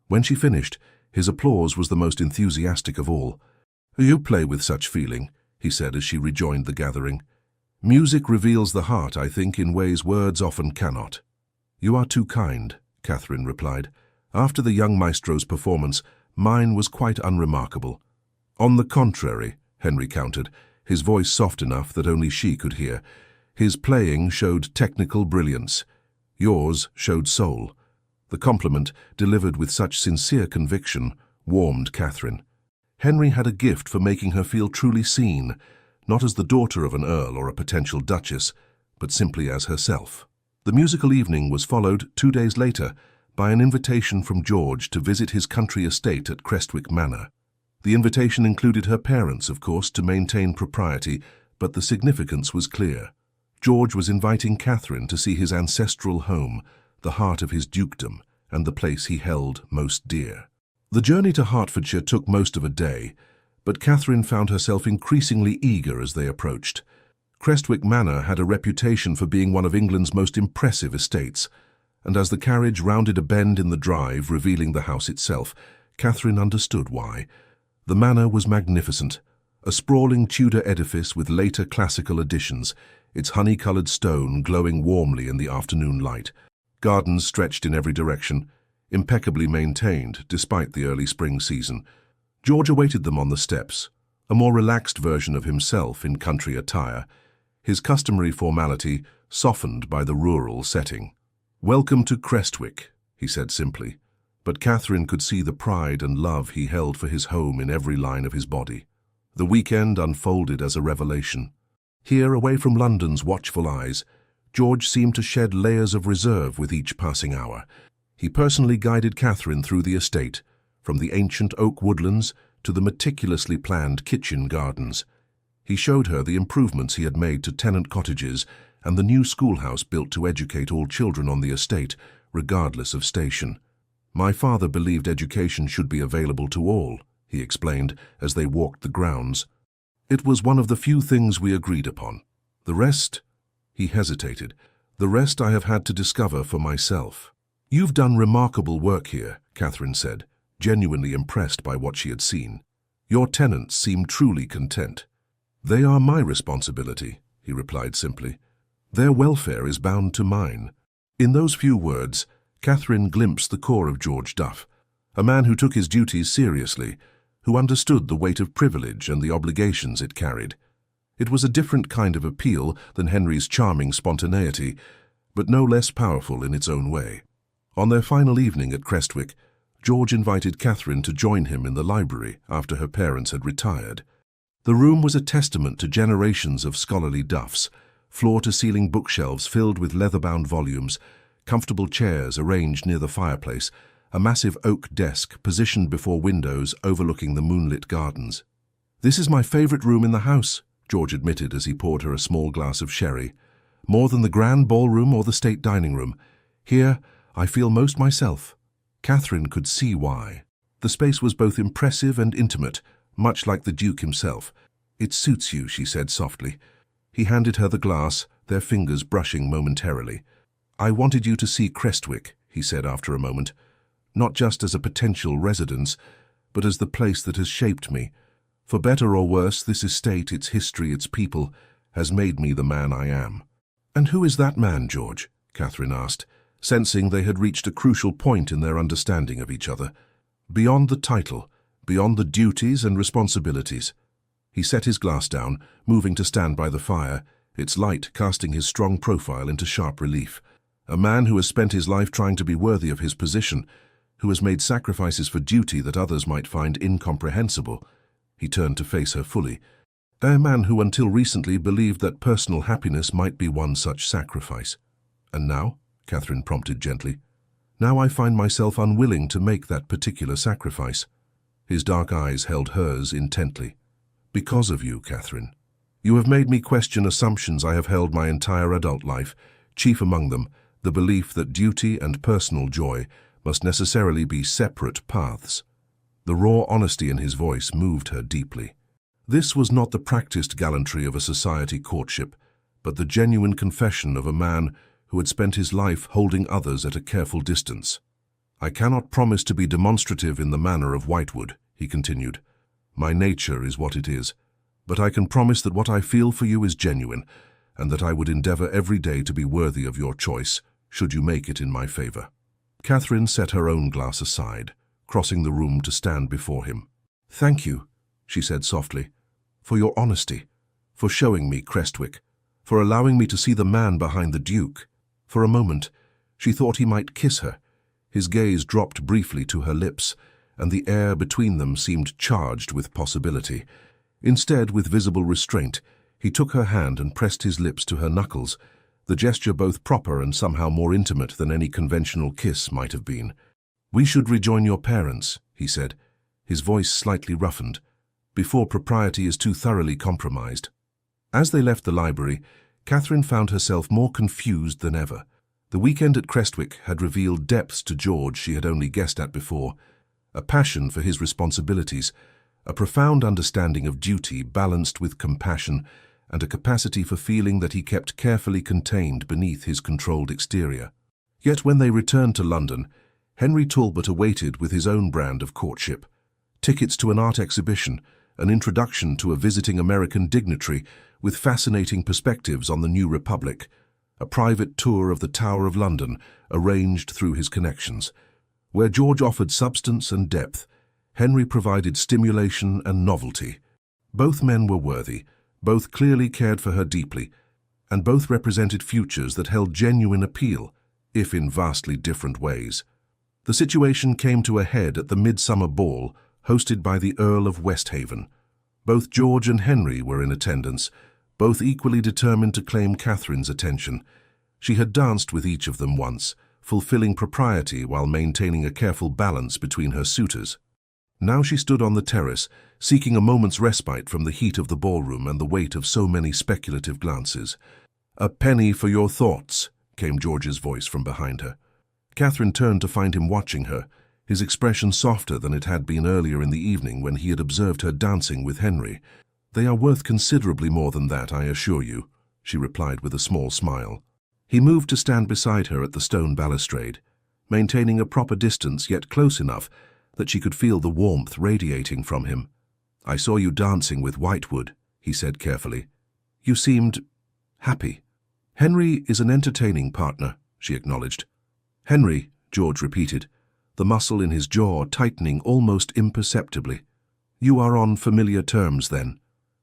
When she finished, his applause was the most enthusiastic of all. "You play with such feeling," he said as she rejoined the gathering. "Music reveals the heart, I think, in ways words often cannot." "You are too kind," Catherine replied. "After the young maestro's performance, mine was quite unremarkable." "On the contrary," Henry countered, his voice soft enough that only she could hear. "His playing showed technical brilliance. Yours showed soul." The compliment, delivered with such sincere conviction, warmed Catherine. Henry had a gift for making her feel truly seen, not as the daughter of an earl or a potential duchess, but simply as herself. The musical evening was followed 2 days later by an invitation from George to visit his country estate at Crestwick Manor. The invitation included her parents, of course, to maintain propriety, but the significance was clear. George was inviting Catherine to see his ancestral home, the heart of his dukedom, and the place he held most dear. The journey to Hertfordshire took most of a day, but Catherine found herself increasingly eager as they approached. Crestwick Manor had a reputation for being one of England's most impressive estates, and as the carriage rounded a bend in the drive, revealing the house itself, Catherine understood why. The manor was magnificent, a sprawling Tudor edifice with later classical additions, its honey-coloured stone glowing warmly in the afternoon light. Gardens stretched in every direction, impeccably maintained despite the early spring season. George awaited them on the steps, a more relaxed version of himself in country attire, his customary formality softened by the rural setting. "Welcome to Crestwick," he said simply, but Catherine could see the pride and love he held for his home in every line of his body. The weekend unfolded as a revelation. Here, away from London's watchful eyes, George seemed to shed layers of reserve with each passing hour. He personally guided Catherine through the estate, from the ancient oak woodlands to the meticulously planned kitchen gardens. He showed her the improvements he had made to tenant cottages and the new schoolhouse built to educate all children on the estate, regardless of station. "My father believed education should be available to all," he explained as they walked the grounds. "It was one of the few things we agreed upon. The rest—" he hesitated. "The rest I have had to discover for myself." "You've done remarkable work here," Catherine said, genuinely impressed by what she had seen. "Your tenants seem truly content." "They are my responsibility," he replied simply. "Their welfare is bound to mine." In those few words, Catherine glimpsed the core of George Duff, a man who took his duties seriously, who understood the weight of privilege and the obligations it carried. It was a different kind of appeal than Henry's charming spontaneity, but no less powerful in its own way. On their final evening at Crestwick, George invited Catherine to join him in the library after her parents had retired. The room was a testament to generations of scholarly Duffs, floor-to-ceiling bookshelves filled with leather-bound volumes, comfortable chairs arranged near the fireplace, a massive oak desk positioned before windows overlooking the moonlit gardens. "This is my favourite room in the house," George admitted as he poured her a small glass of sherry. "More than the grand ballroom or the state dining room. Here, I feel most myself." Catherine could see why. The space was both impressive and intimate, much like the Duke himself. "It suits you," she said softly. He handed her the glass, their fingers brushing momentarily. "I wanted you to see Crestwick," he said after a moment, "not just as a potential residence, but as the place that has shaped me. For better or worse, this estate, its history, its people, has made me the man I am." "And who is that man, George?" Catherine asked, sensing they had reached a crucial point in their understanding of each other. "Beyond the title, beyond the duties and responsibilities." He set his glass down, moving to stand by the fire, its light casting his strong profile into sharp relief. "A man who has spent his life trying to be worthy of his position, who has made sacrifices for duty that others might find incomprehensible." He turned to face her fully. "A man who until recently believed that personal happiness might be one such sacrifice." "And now?" Catherine prompted gently. "Now I find myself unwilling to make that particular sacrifice." His dark eyes held hers intently. "Because of you, Catherine. You have made me question assumptions I have held my entire adult life, chief among them the belief that duty and personal joy must necessarily be separate paths." The raw honesty in his voice moved her deeply. This was not the practiced gallantry of a society courtship, but the genuine confession of a man who had spent his life holding others at a careful distance. "I cannot promise to be demonstrative in the manner of Whitewood," he continued. "My nature is what it is, but I can promise that what I feel for you is genuine, and that I would endeavor every day to be worthy of your choice, should you make it in my favor." Catherine set her own glass aside, crossing the room to stand before him. "Thank you," she said softly, "for your honesty, for showing me Crestwick, for allowing me to see the man behind the Duke." For a moment, she thought he might kiss her. His gaze dropped briefly to her lips, and the air between them seemed charged with possibility. Instead, with visible restraint, he took her hand and pressed his lips to her knuckles, the gesture both proper and somehow more intimate than any conventional kiss might have been. "We should rejoin your parents," he said, his voice slightly roughened, "before propriety is too thoroughly compromised." As they left the library, Catherine found herself more confused than ever. The weekend at Crestwick had revealed depths to George she had only guessed at before, a passion for his responsibilities, a profound understanding of duty balanced with compassion, and a capacity for feeling that he kept carefully contained beneath his controlled exterior. Yet when they returned to London, Henry Talbot awaited with his own brand of courtship. Tickets to an art exhibition, an introduction to a visiting American dignitary with fascinating perspectives on the New Republic, a private tour of the Tower of London arranged through his connections. Where George offered substance and depth, Henry provided stimulation and novelty. Both men were worthy, both clearly cared for her deeply, and both represented futures that held genuine appeal, if in vastly different ways. The situation came to a head at the midsummer ball hosted by the Earl of Westhaven. Both George and Henry were in attendance, both equally determined to claim Catherine's attention. She had danced with each of them once, fulfilling propriety while maintaining a careful balance between her suitors. Now she stood on the terrace, seeking a moment's respite from the heat of the ballroom and the weight of so many speculative glances. "A penny for your thoughts," came George's voice from behind her. Catherine turned to find him watching her, his expression softer than it had been earlier in the evening when he had observed her dancing with Henry. "They are worth considerably more than that, I assure you," she replied with a small smile. He moved to stand beside her at the stone balustrade, maintaining a proper distance yet close enough that she could feel the warmth radiating from him. "I saw you dancing with Whitewood," he said carefully. "You seemed happy." "Henry is an entertaining partner," she acknowledged. "Henry," George repeated, the muscle in his jaw tightening almost imperceptibly. "You are on familiar terms, then?"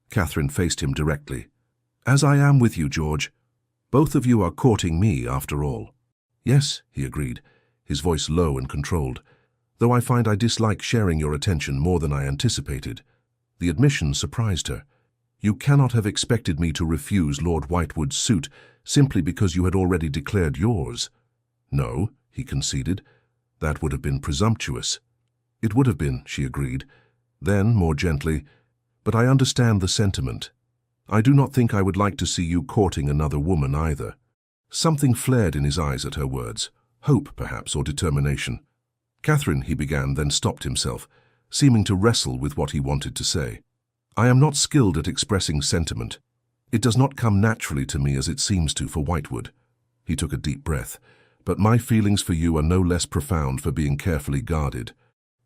Catherine faced him directly. "As I am with you, George. Both of you are courting me, after all." "Yes," he agreed, his voice low and controlled, "though I find I dislike sharing your attention more than I anticipated." The admission surprised her. "You cannot have expected me to refuse Lord Whitewood's suit simply because you had already declared yours." "No," he conceded. "That would have been presumptuous." "It would have been," she agreed. Then, more gently, "But I understand the sentiment. I do not think I would like to see you courting another woman either." Something flared in his eyes at her words, hope perhaps or determination. "Catherine," he began, then stopped himself, seeming to wrestle with what he wanted to say. "I am not skilled at expressing sentiment. It does not come naturally to me as it seems to for Whitewood." He took a deep breath. "But my feelings for you are no less profound for being carefully guarded."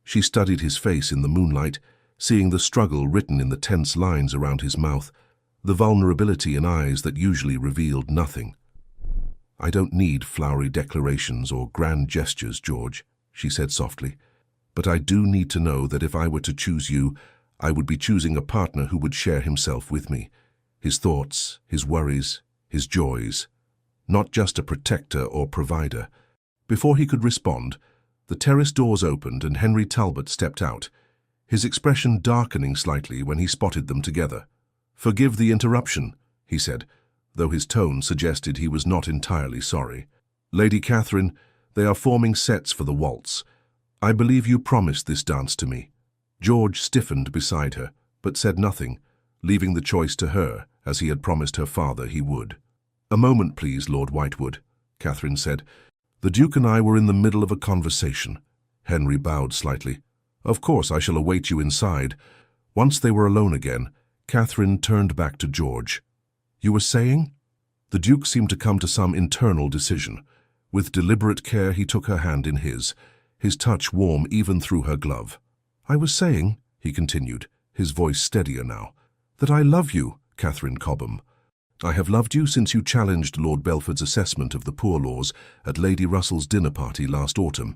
She studied his face in the moonlight, seeing the struggle written in the tense lines around his mouth, the vulnerability in eyes that usually revealed nothing. "I don't need flowery declarations or grand gestures, George," she said softly. "But I do need to know that if I were to choose you, I would be choosing a partner who would share himself with me, his thoughts, his worries, his joys, not just a protector or provider." Before he could respond, the terrace doors opened and Henry Talbot stepped out, his expression darkening slightly when he spotted them together. "Forgive the interruption," he said, though his tone suggested he was not entirely sorry. "Lady Catherine, they are forming sets for the waltz. I believe you promised this dance to me." George stiffened beside her, but said nothing, leaving the choice to her, as he had promised her father he would. "A moment, please, Lord Whitewood," Catherine said. "The Duke and I were in the middle of a conversation." Henry bowed slightly. "Of course, I shall await you inside." Once they were alone again, Catherine turned back to George. "You were saying?" The Duke seemed to come to some internal decision. With deliberate care he took her hand in his touch warm even through her glove. "I was saying," he continued, his voice steadier now, "that I love you, Catherine Cobham. I have loved you since you challenged Lord Belford's assessment of the poor laws at Lady Russell's dinner party last autumn,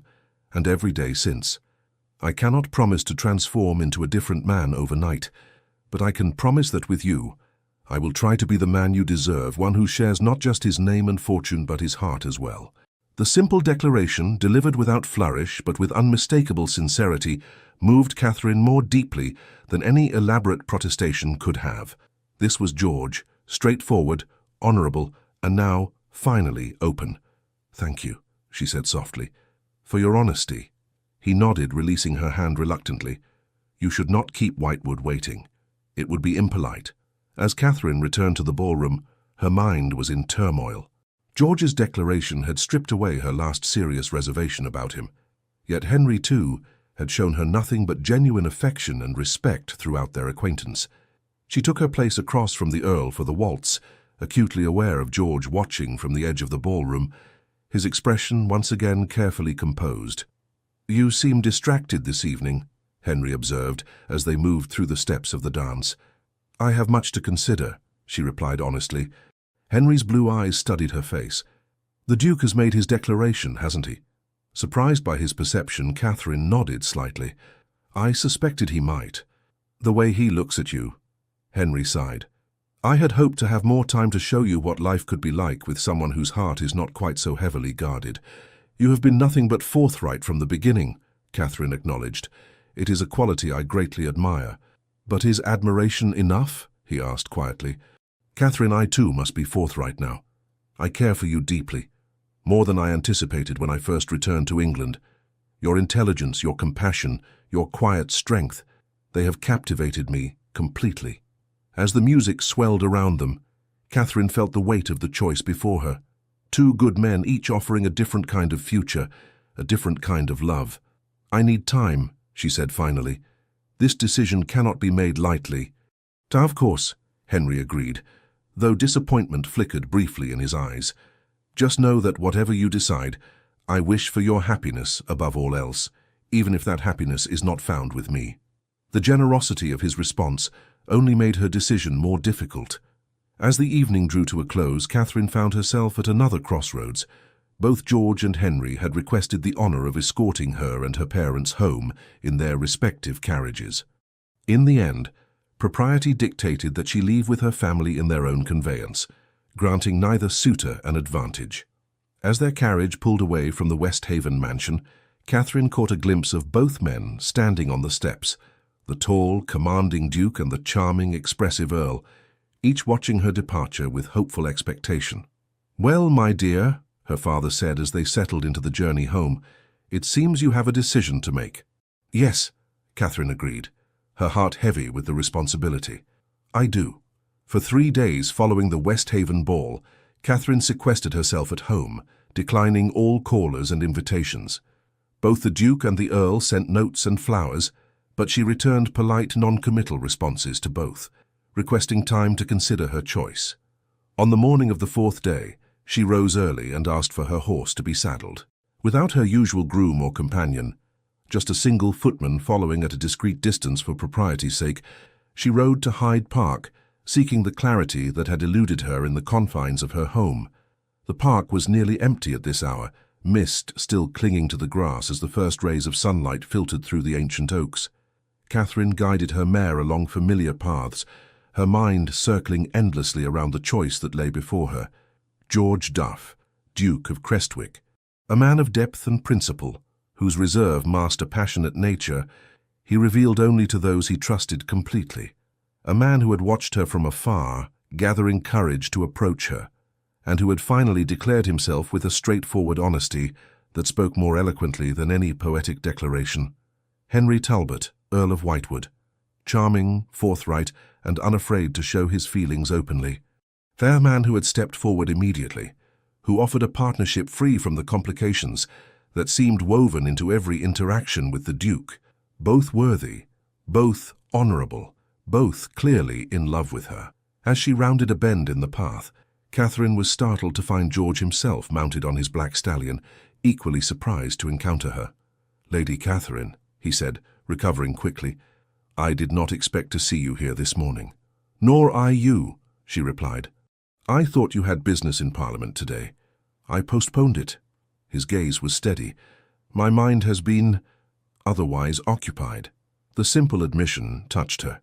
and every day since. I cannot promise to transform into a different man overnight, but I can promise that with you, I will try to be the man you deserve, one who shares not just his name and fortune but his heart as well." The simple declaration, delivered without flourish but with unmistakable sincerity, moved Catherine more deeply than any elaborate protestation could have. This was George, straightforward, honourable, and now, finally, open. "Thank you," she said softly, "for your honesty." He nodded, releasing her hand reluctantly. "You should not keep Whitewood waiting. It would be impolite." As Catherine returned to the ballroom, her mind was in turmoil. George's declaration had stripped away her last serious reservation about him. Yet Henry, too, had shown her nothing but genuine affection and respect throughout their acquaintance. She took her place across from the Earl for the waltz, acutely aware of George watching from the edge of the ballroom, his expression once again carefully composed. "You seem distracted this evening," Henry observed as they moved through the steps of the dance. "I have much to consider," she replied honestly. Henry's blue eyes studied her face. "The Duke has made his declaration, hasn't he?" Surprised by his perception, Catherine nodded slightly. "I suspected he might. The way he looks at you." Henry sighed. "I had hoped to have more time to show you what life could be like with someone whose heart is not quite so heavily guarded. You have been nothing but forthright from the beginning," Catherine acknowledged. "It is a quality I greatly admire." "But is admiration enough?" he asked quietly. "Catherine, I too must be forthright now. I care for you deeply, more than I anticipated when I first returned to England. Your intelligence, your compassion, your quiet strength, they have captivated me completely." As the music swelled around them, Catherine felt the weight of the choice before her. Two good men, each offering a different kind of future, a different kind of love. "I need time," she said finally. "This decision cannot be made lightly." "Of course," Henry agreed, though disappointment flickered briefly in his eyes. "Just know that whatever you decide, I wish for your happiness above all else, even if that happiness is not found with me." The generosity of his response only made her decision more difficult. As the evening drew to a close, Catherine found herself at another crossroads. Both George and Henry had requested the honour of escorting her and her parents home in their respective carriages. In the end, propriety dictated that she leave with her family in their own conveyance, granting neither suitor an advantage. As their carriage pulled away from the West Haven mansion, Catherine caught a glimpse of both men standing on the steps, the tall, commanding Duke and the charming, expressive Earl, each watching her departure with hopeful expectation. "Well, my dear," her father said as they settled into the journey home, "it seems you have a decision to make." "Yes," Catherine agreed, her heart heavy with the responsibility. "I do." For 3 days following the West Haven ball, Catherine sequestered herself at home, declining all callers and invitations. Both the Duke and the Earl sent notes and flowers, but she returned polite, non-committal responses to both, requesting time to consider her choice. On the morning of the 4th day, she rose early and asked for her horse to be saddled. Without her usual groom or companion, just a single footman following at a discreet distance for propriety's sake, she rode to Hyde Park, seeking the clarity that had eluded her in the confines of her home. The park was nearly empty at this hour, mist still clinging to the grass as the first rays of sunlight filtered through the ancient oaks. Catherine guided her mare along familiar paths, her mind circling endlessly around the choice that lay before her. George Duff, Duke of Crestwick, a man of depth and principle, whose reserve masked a passionate nature he revealed only to those he trusted completely. A man who had watched her from afar, gathering courage to approach her, and who had finally declared himself with a straightforward honesty that spoke more eloquently than any poetic declaration. Henry Talbot, Earl of Whitewood, charming, forthright, and unafraid to show his feelings openly. A man who had stepped forward immediately, who offered a partnership free from the complications that seemed woven into every interaction with the Duke, both worthy, both honourable, both clearly in love with her. As she rounded a bend in the path, Catherine was startled to find George himself mounted on his black stallion, equally surprised to encounter her. "Lady Catherine," he said, recovering quickly, "I did not expect to see you here this morning." "Nor I you," she replied. "I thought you had business in Parliament today. I postponed it." His gaze was steady. "My mind has been otherwise occupied." The simple admission touched her.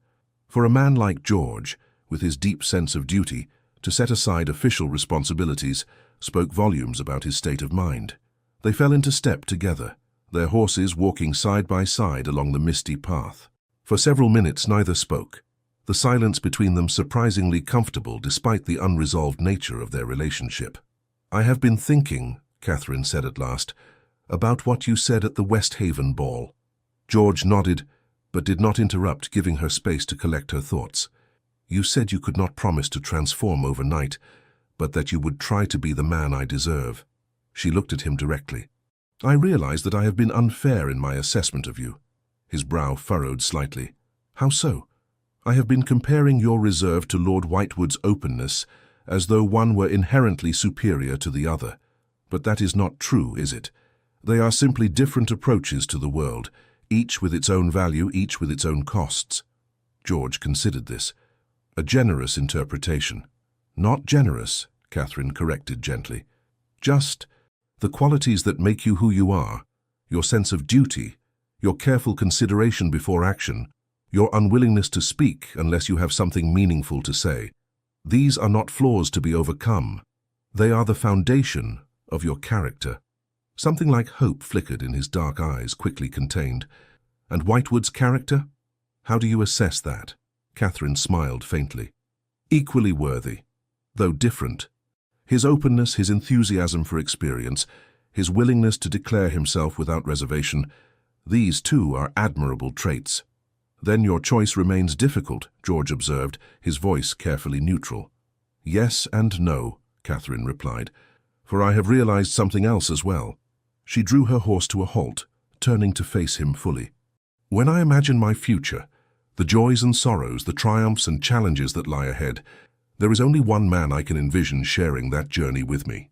For a man like George, with his deep sense of duty, to set aside official responsibilities spoke volumes about his state of mind. They fell into step together, their horses walking side by side along the misty path. For several minutes neither spoke, the silence between them surprisingly comfortable despite the unresolved nature of their relationship. "I have been thinking," Catherine said at last, "about what you said at the West Haven ball." George nodded, but did not interrupt, giving her space to collect her thoughts. "You said you could not promise to transform overnight, but that you would try to be the man I deserve." She looked at him directly. "I realize that I have been unfair in my assessment of you." His brow furrowed slightly. "How so?" "I have been comparing your reserve to Lord Whitewood's openness, as though one were inherently superior to the other. But that is not true, is it? They are simply different approaches to the world, each with its own value, each with its own costs." George considered this. "A generous interpretation." "Not generous," Catherine corrected gently. "Just the qualities that make you who you are, your sense of duty, your careful consideration before action, your unwillingness to speak unless you have something meaningful to say. These are not flaws to be overcome. They are the foundation of your character." Something like hope flickered in his dark eyes, quickly contained. "And Whitewood's character? How do you assess that?" Catherine smiled faintly. "Equally worthy, though different. His openness, his enthusiasm for experience, his willingness to declare himself without reservation, these too are admirable traits." "Then your choice remains difficult," George observed, his voice carefully neutral. "Yes and no," Catherine replied, "for I have realized something else as well." She drew her horse to a halt, turning to face him fully. "When I imagine my future, the joys and sorrows, the triumphs and challenges that lie ahead, there is only one man I can envision sharing that journey with me."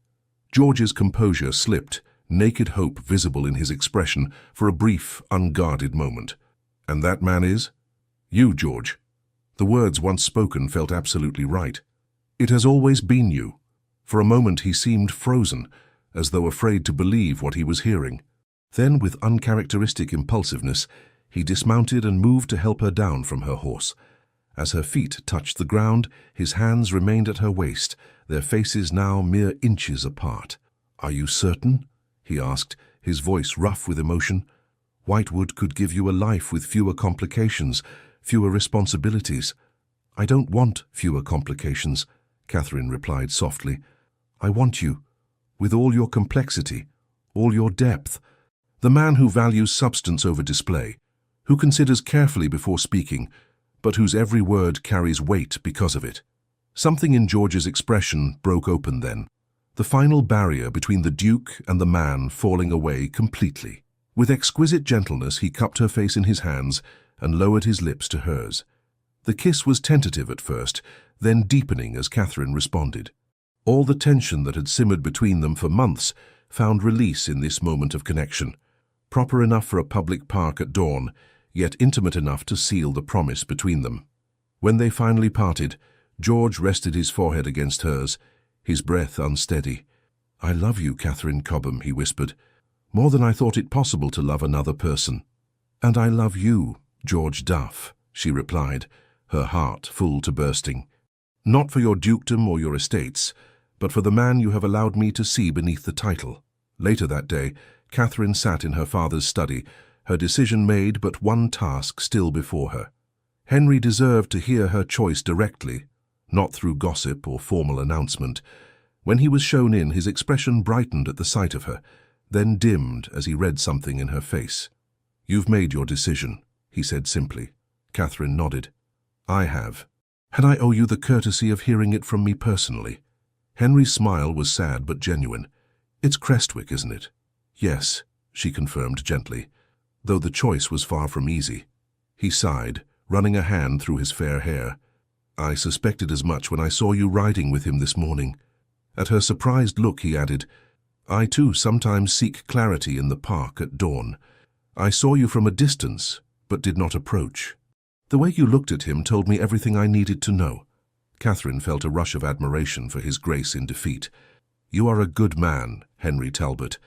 George's composure slipped, naked hope visible in his expression for a brief, unguarded moment. "And that man is?" "You, George." The words once spoken felt absolutely right. "It has always been you." For a moment he seemed frozen, as though afraid to believe what he was hearing. Then, with uncharacteristic impulsiveness, he dismounted and moved to help her down from her horse. As her feet touched the ground, his hands remained at her waist, their faces now mere inches apart. "Are you certain?" he asked, his voice rough with emotion. "Whitewood could give you a life with fewer complications, fewer responsibilities." "I don't want fewer complications," Catherine replied softly. "I want you, with all your complexity, all your depth. The man who values substance over display, who considers carefully before speaking, but whose every word carries weight because of it." Something in George's expression broke open then, the final barrier between the Duke and the man falling away completely. With exquisite gentleness he cupped her face in his hands and lowered his lips to hers. The kiss was tentative at first, then deepening as Catherine responded. All the tension that had simmered between them for months found release in this moment of connection. proper enough for a public park at dawn, yet intimate enough to seal the promise between them. When they finally parted, George rested his forehead against hers, his breath unsteady. "I love you, Catherine Cobham," he whispered, "more than I thought it possible to love another person." "And I love you, George Duff," she replied, her heart full to bursting. "Not for your dukedom or your estates, but for the man you have allowed me to see beneath the title." Later that day, Catherine sat in her father's study, her decision made, but one task still before her. Henry deserved to hear her choice directly, not through gossip or formal announcement. When he was shown in, his expression brightened at the sight of her, then dimmed as he read something in her face. "You've made your decision," he said simply. Catherine nodded. "I have. And I owe you the courtesy of hearing it from me personally." Henry's smile was sad but genuine. "It's Crestwick, isn't it?" "Yes," she confirmed gently, though the choice was far from easy. He sighed, running a hand through his fair hair. "I suspected as much when I saw you riding with him this morning." At her surprised look, he added, "I too sometimes seek clarity in the park at dawn. I saw you from a distance, but did not approach. The way you looked at him told me everything I needed to know." Catherine felt a rush of admiration for his grace in defeat. "You are a good man, Henry Talbot.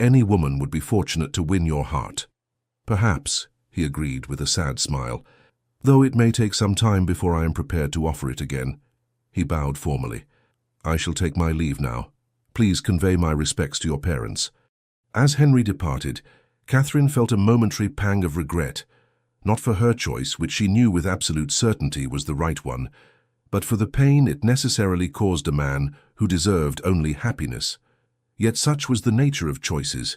Any woman would be fortunate to win your heart." "Perhaps," he agreed with a sad smile, "though it may take some time before I am prepared to offer it again." He bowed formally. "I shall take my leave now. Please convey my respects to your parents." As Henry departed, Catherine felt a momentary pang of regret, not for her choice, which she knew with absolute certainty was the right one, but for the pain it necessarily caused a man who deserved only happiness. Yet such was the nature of choices.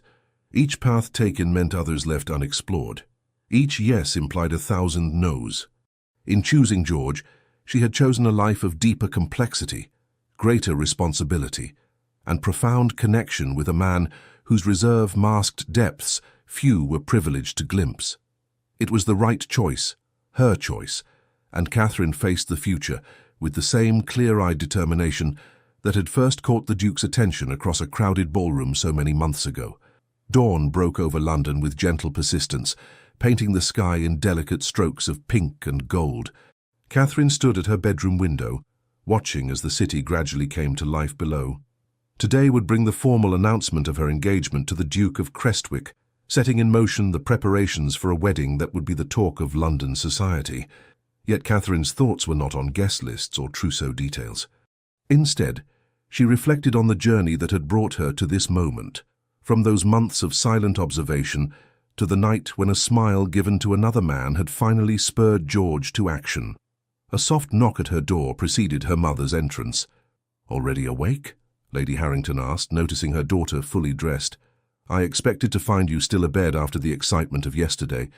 Each path taken meant others left unexplored. Each yes implied 1,000 no's. In choosing George, she had chosen a life of deeper complexity, greater responsibility, and profound connection with a man whose reserve masked depths few were privileged to glimpse. It was the right choice, her choice, and Catherine faced the future with the same clear-eyed determination that had first caught the Duke's attention across a crowded ballroom so many months ago. Dawn broke over London with gentle persistence, painting the sky in delicate strokes of pink and gold. Catherine stood at her bedroom window, watching as the city gradually came to life below. Today would bring the formal announcement of her engagement to the Duke of Crestwick, setting in motion the preparations for a wedding that would be the talk of London society. Yet Catherine's thoughts were not on guest lists or trousseau details. Instead, she reflected on the journey that had brought her to this moment, from those months of silent observation to the night when a smile given to another man had finally spurred George to action. A soft knock at her door preceded her mother's entrance. "Already awake?" Lady Harrington asked, noticing her daughter fully dressed. "I expected to find you still abed after the excitement of yesterday."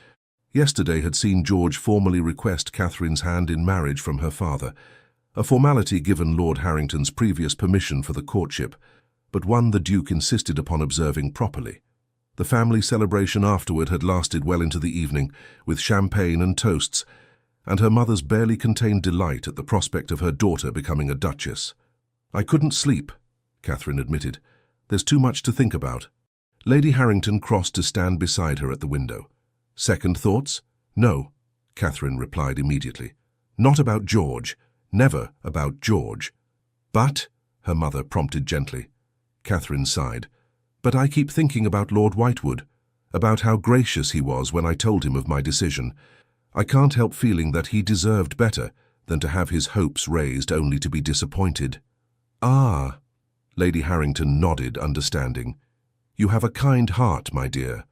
Yesterday had seen George formally request Catherine's hand in marriage from her father, a formality given Lord Harrington's previous permission for the courtship, but one the Duke insisted upon observing properly. The family celebration afterward had lasted well into the evening, with champagne and toasts, and her mother's barely contained delight at the prospect of her daughter becoming a duchess. "I couldn't sleep," Catherine admitted. "There's too much to think about." Lady Harrington crossed to stand beside her at the window. "Second thoughts?" "No," Catherine replied immediately. "Not about George. Never about George." "But," her mother prompted gently. Catherine sighed. "But I keep thinking about Lord Whitewood, about how gracious he was when I told him of my decision. I can't help feeling that he deserved better than to have his hopes raised only to be disappointed." "Ah," Lady Harrington nodded, understanding. "You have a kind heart, my dear.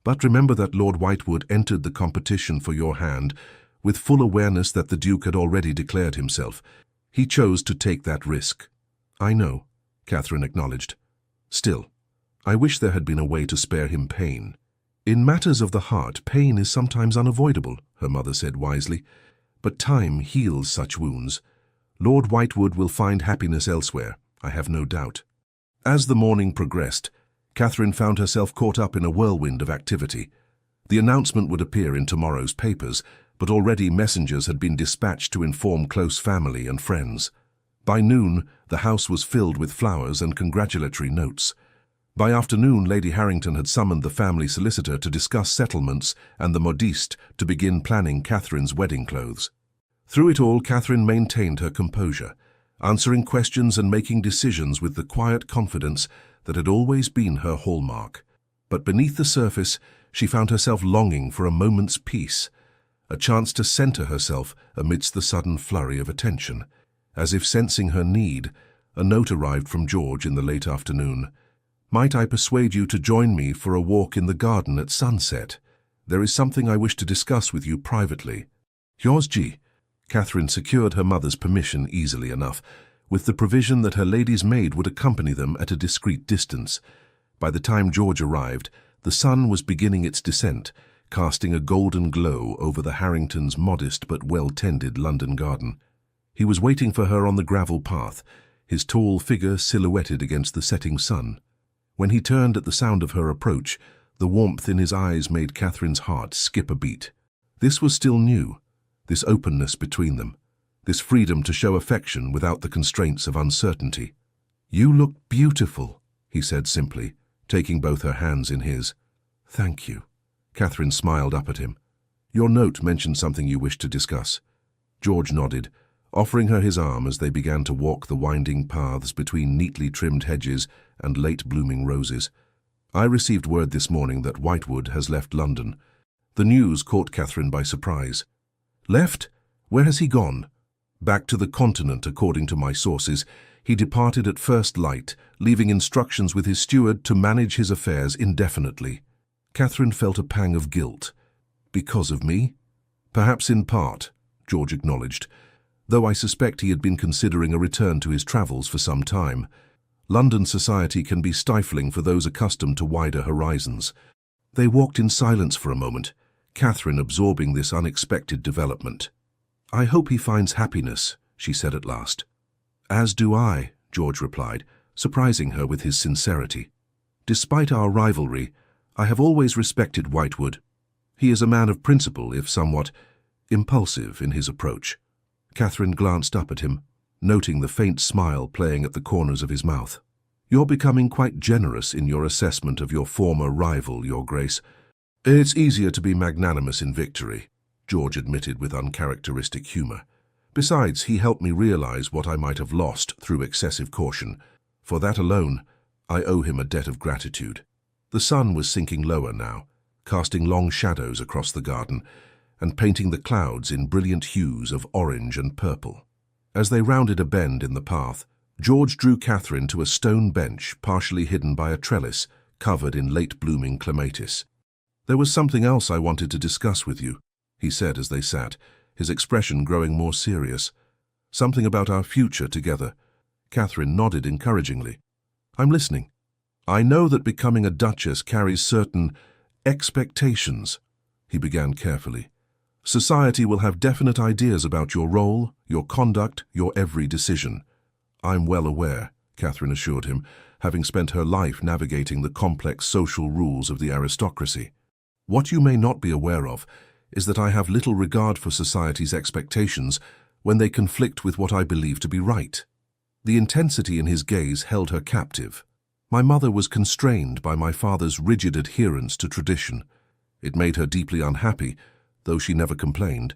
But remember that Lord Whitewood entered the competition for your hand with full awareness that the Duke had already declared himself. He chose to take that risk." "I know," Catherine acknowledged. "Still, I wish there had been a way to spare him pain." "In matters of the heart, pain is sometimes unavoidable," her mother said wisely. "But time heals such wounds. Lord Whitewood will find happiness elsewhere, I have no doubt." As the morning progressed, Catherine found herself caught up in a whirlwind of activity. The announcement would appear in tomorrow's papers, but already messengers had been dispatched to inform close family and friends. By noon, the house was filled with flowers and congratulatory notes. By afternoon, Lady Harrington had summoned the family solicitor to discuss settlements and the modiste to begin planning Catherine's wedding clothes. Through it all, Catherine maintained her composure, answering questions and making decisions with the quiet confidence that had always been her hallmark. But beneath the surface, she found herself longing for a moment's peace, a chance to center herself amidst the sudden flurry of attention. As if sensing her need, a note arrived from George in the late afternoon. "Might I persuade you to join me for a walk in the garden at sunset? There is something I wish to discuss with you privately." "Yours, G." Catherine secured her mother's permission easily enough, with the provision that her lady's maid would accompany them at a discreet distance. By the time George arrived, the sun was beginning its descent, casting a golden glow over the Harringtons' modest but well-tended London garden. He was waiting for her on the gravel path, his tall figure silhouetted against the setting sun. When he turned at the sound of her approach, the warmth in his eyes made Catherine's heart skip a beat. This was still new, this openness between them, this freedom to show affection without the constraints of uncertainty. "You look beautiful," he said simply, taking both her hands in his. "Thank you." Catherine smiled up at him. "Your note mentioned something you wished to discuss." George nodded, offering her his arm as they began to walk the winding paths between neatly trimmed hedges and late-blooming roses. "I received word this morning that Whitewood has left London." The news caught Catherine by surprise. "Left? Where has he gone?" "Back to the continent, according to my sources. He departed at first light, leaving instructions with his steward to manage his affairs indefinitely." Catherine felt a pang of guilt. "Because of me?" "Perhaps in part," George acknowledged, "though I suspect he had been considering a return to his travels for some time. London society can be stifling for those accustomed to wider horizons." They walked in silence for a moment, Catherine absorbing this unexpected development. "I hope he finds happiness," she said at last. "As do I," George replied, surprising her with his sincerity. "Despite our rivalry, I have always respected Whitewood. He is a man of principle, if somewhat impulsive in his approach." Catherine glanced up at him, noting the faint smile playing at the corners of his mouth. "You're becoming quite generous in your assessment of your former rival, Your Grace." "It's easier to be magnanimous in victory," George admitted with uncharacteristic humor. "Besides, he helped me realize what I might have lost through excessive caution. For that alone, I owe him a debt of gratitude." The sun was sinking lower now, casting long shadows across the garden and painting the clouds in brilliant hues of orange and purple. As they rounded a bend in the path, George drew Catherine to a stone bench partially hidden by a trellis covered in late-blooming clematis. "There was something else I wanted to discuss with you," he said as they sat, his expression growing more serious. "Something about our future together." Catherine nodded encouragingly. "I'm listening." "I know that becoming a duchess carries certain expectations," he began carefully. "Society will have definite ideas about your role, your conduct, your every decision." "I'm well aware," Catherine assured him, having spent her life navigating the complex social rules of the aristocracy. "What you may not be aware of is that I have little regard for society's expectations when they conflict with what I believe to be right." The intensity in his gaze held her captive. "My mother was constrained by my father's rigid adherence to tradition. It made her deeply unhappy, though she never complained.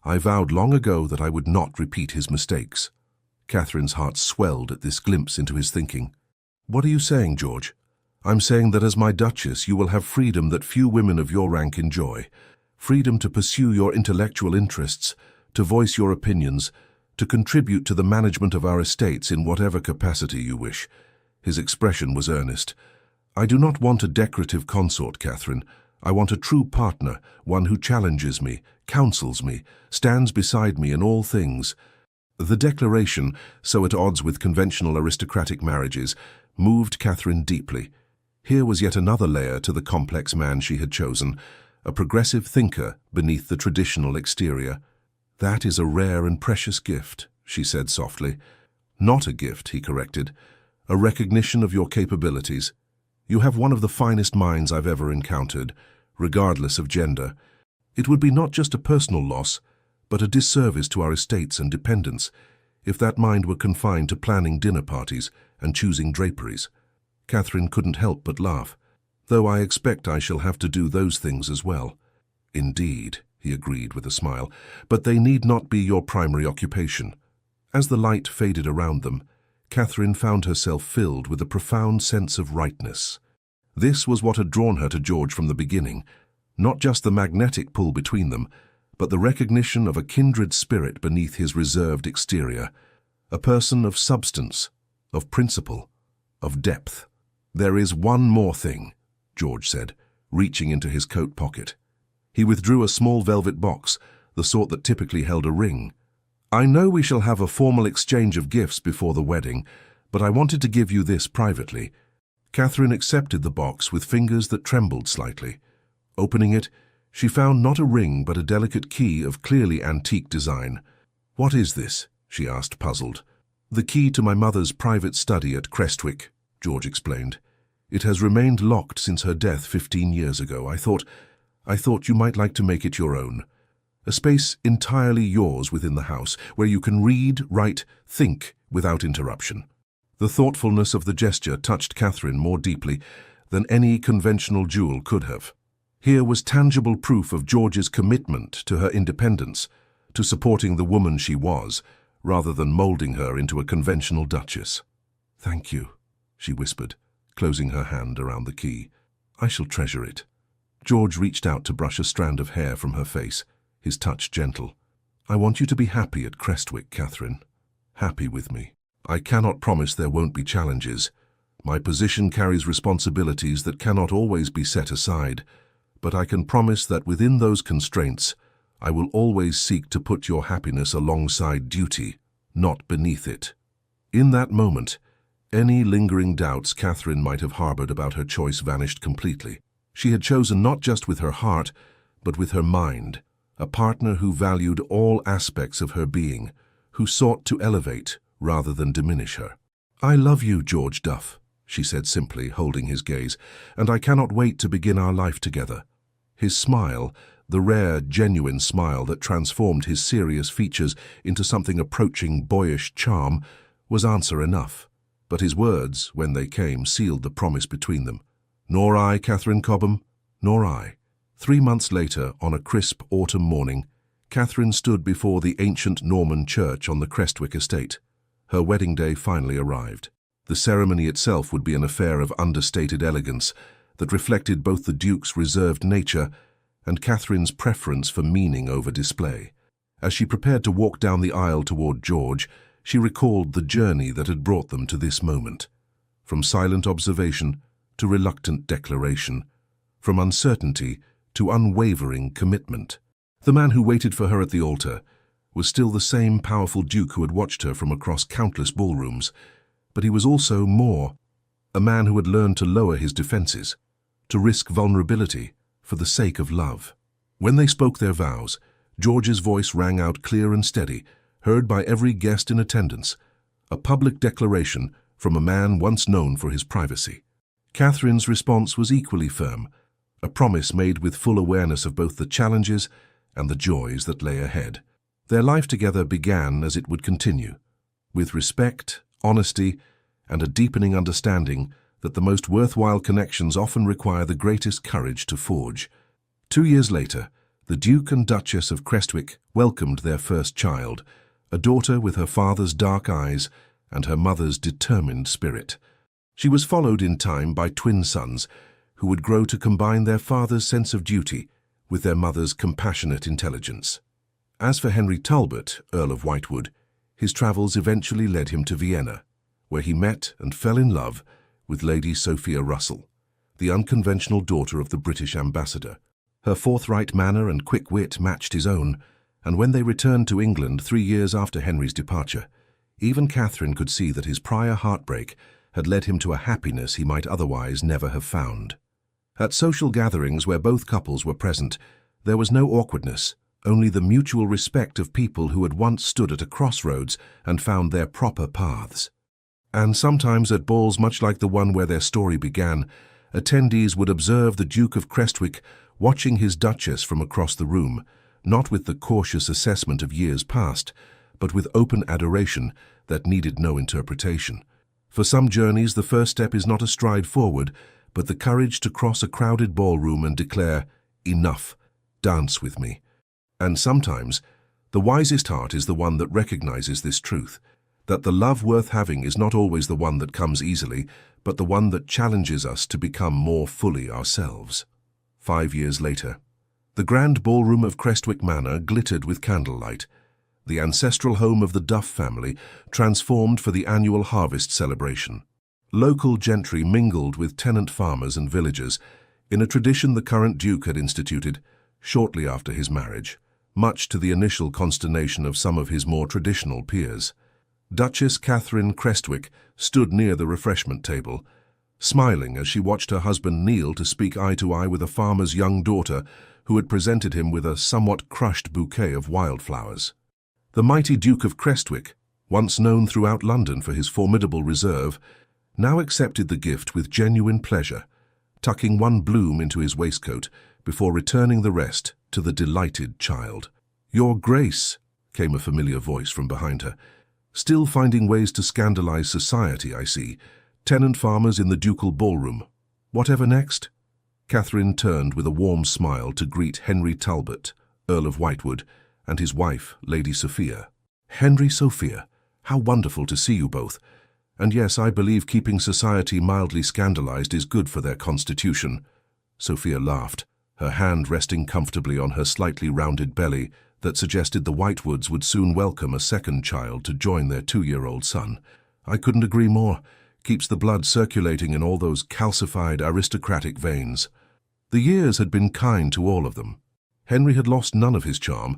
I vowed long ago that I would not repeat his mistakes." Catherine's heart swelled at this glimpse into his thinking. "What are you saying, George?" "I'm saying that as my duchess you will have freedom that few women of your rank enjoy. Freedom to pursue your intellectual interests, to voice your opinions, to contribute to the management of our estates in whatever capacity you wish." His expression was earnest. "I do not want a decorative consort, Catherine. I want a true partner, one who challenges me, counsels me, stands beside me in all things." The declaration, so at odds with conventional aristocratic marriages, moved Catherine deeply. Here was yet another layer to the complex man she had chosen, a progressive thinker beneath the traditional exterior. "That is a rare and precious gift," she said softly. "Not a gift," he corrected. "A recognition of your capabilities. You have one of the finest minds I've ever encountered, regardless of gender. It would be not just a personal loss, but a disservice to our estates and dependents, if that mind were confined to planning dinner parties and choosing draperies." Catherine couldn't help but laugh. "Though I expect I shall have to do those things as well." "Indeed," he agreed with a smile, "but they need not be your primary occupation." As the light faded around them, Catherine found herself filled with a profound sense of rightness. This was what had drawn her to George from the beginning, not just the magnetic pull between them, but the recognition of a kindred spirit beneath his reserved exterior, a person of substance, of principle, of depth. "There is one more thing," George said, reaching into his coat pocket. He withdrew a small velvet box, the sort that typically held a ring. "I know we shall have a formal exchange of gifts before the wedding, but I wanted to give you this privately." Catherine accepted the box with fingers that trembled slightly. Opening it, she found not a ring but a delicate key of clearly antique design. "What is this?" she asked, puzzled. "The key to my mother's private study at Crestwick," George explained. "It has remained locked since her death 15 years ago. I thought you might like to make it your own. A space entirely yours within the house, where you can read, write, think without interruption." The thoughtfulness of the gesture touched Catherine more deeply than any conventional jewel could have. Here was tangible proof of George's commitment to her independence, to supporting the woman she was, rather than molding her into a conventional duchess. "Thank you," she whispered, closing her hand around the key. "I shall treasure it." George reached out to brush a strand of hair from her face, his touch gentle. "I want you to be happy at Crestwick, Catherine. Happy with me. I cannot promise there won't be challenges. My position carries responsibilities that cannot always be set aside, but I can promise that within those constraints, I will always seek to put your happiness alongside duty, not beneath it." In that moment, any lingering doubts Catherine might have harbored about her choice vanished completely. She had chosen not just with her heart, but with her mind, a partner who valued all aspects of her being, who sought to elevate rather than diminish her. "I love you, George Duff," she said simply, holding his gaze, "and I cannot wait to begin our life together." His smile, the rare, genuine smile that transformed his serious features into something approaching boyish charm, was answer enough. But his words, when they came, sealed the promise between them. "Nor I, Catherine Cobham, nor I." 3 months later, on a crisp autumn morning, Catherine stood before the ancient Norman church on the Crestwick estate. Her wedding day finally arrived. The ceremony itself would be an affair of understated elegance that reflected both the Duke's reserved nature and Catherine's preference for meaning over display. As she prepared to walk down the aisle toward George, she recalled the journey that had brought them to this moment. From silent observation to reluctant declaration, from uncertainty to unwavering commitment. The man who waited for her at the altar was still the same powerful Duke who had watched her from across countless ballrooms, but he was also more, a man who had learned to lower his defenses, to risk vulnerability for the sake of love. When they spoke their vows, George's voice rang out clear and steady, heard by every guest in attendance, a public declaration from a man once known for his privacy. Catherine's response was equally firm, a promise made with full awareness of both the challenges and the joys that lay ahead. Their life together began as it would continue, with respect, honesty, and a deepening understanding that the most worthwhile connections often require the greatest courage to forge. 2 years later, the Duke and Duchess of Crestwick welcomed their first child, a daughter with her father's dark eyes and her mother's determined spirit. She was followed in time by twin sons, who would grow to combine their father's sense of duty with their mother's compassionate intelligence. As for Henry Talbot, Earl of Whitewood, his travels eventually led him to Vienna, where he met and fell in love with Lady Sophia Russell, the unconventional daughter of the British ambassador. Her forthright manner and quick wit matched his own, and when they returned to England 3 years after Henry's departure, even Catherine could see that his prior heartbreak had led him to a happiness he might otherwise never have found. At social gatherings where both couples were present, there was no awkwardness, only the mutual respect of people who had once stood at a crossroads and found their proper paths. And sometimes at balls much like the one where their story began, attendees would observe the Duke of Crestwick watching his Duchess from across the room, not with the cautious assessment of years past, but with open adoration that needed no interpretation. For some journeys, the first step is not a stride forward, but the courage to cross a crowded ballroom and declare, "Enough, dance with me." And sometimes, the wisest heart is the one that recognizes this truth, that the love worth having is not always the one that comes easily, but the one that challenges us to become more fully ourselves. 5 years later, the grand ballroom of Crestwick Manor glittered with candlelight, the ancestral home of the Duff family transformed for the annual harvest celebration. Local gentry mingled with tenant farmers and villagers in a tradition the current Duke had instituted shortly after his marriage, much to the initial consternation of some of his more traditional peers. Duchess Catherine Crestwick stood near the refreshment table, smiling as she watched her husband kneel to speak eye to eye with a farmer's young daughter who had presented him with a somewhat crushed bouquet of wildflowers. The mighty Duke of Crestwick, once known throughout London for his formidable reserve, now accepted the gift with genuine pleasure, tucking one bloom into his waistcoat before returning the rest to the delighted child. "Your Grace," came a familiar voice from behind her. "Still finding ways to scandalize society, I see. Tenant farmers in the ducal ballroom. Whatever next?" Catherine turned with a warm smile to greet Henry Talbot, Earl of Whitewood, and his wife, Lady Sophia. "Henry, Sophia, how wonderful to see you both. And yes, I believe keeping society mildly scandalized is good for their constitution." Sophia laughed, her hand resting comfortably on her slightly rounded belly that suggested the Whitewoods would soon welcome a second child to join their 2-year-old son. "I couldn't agree more. Keeps the blood circulating in all those calcified aristocratic veins." The years had been kind to all of them. Henry had lost none of his charm,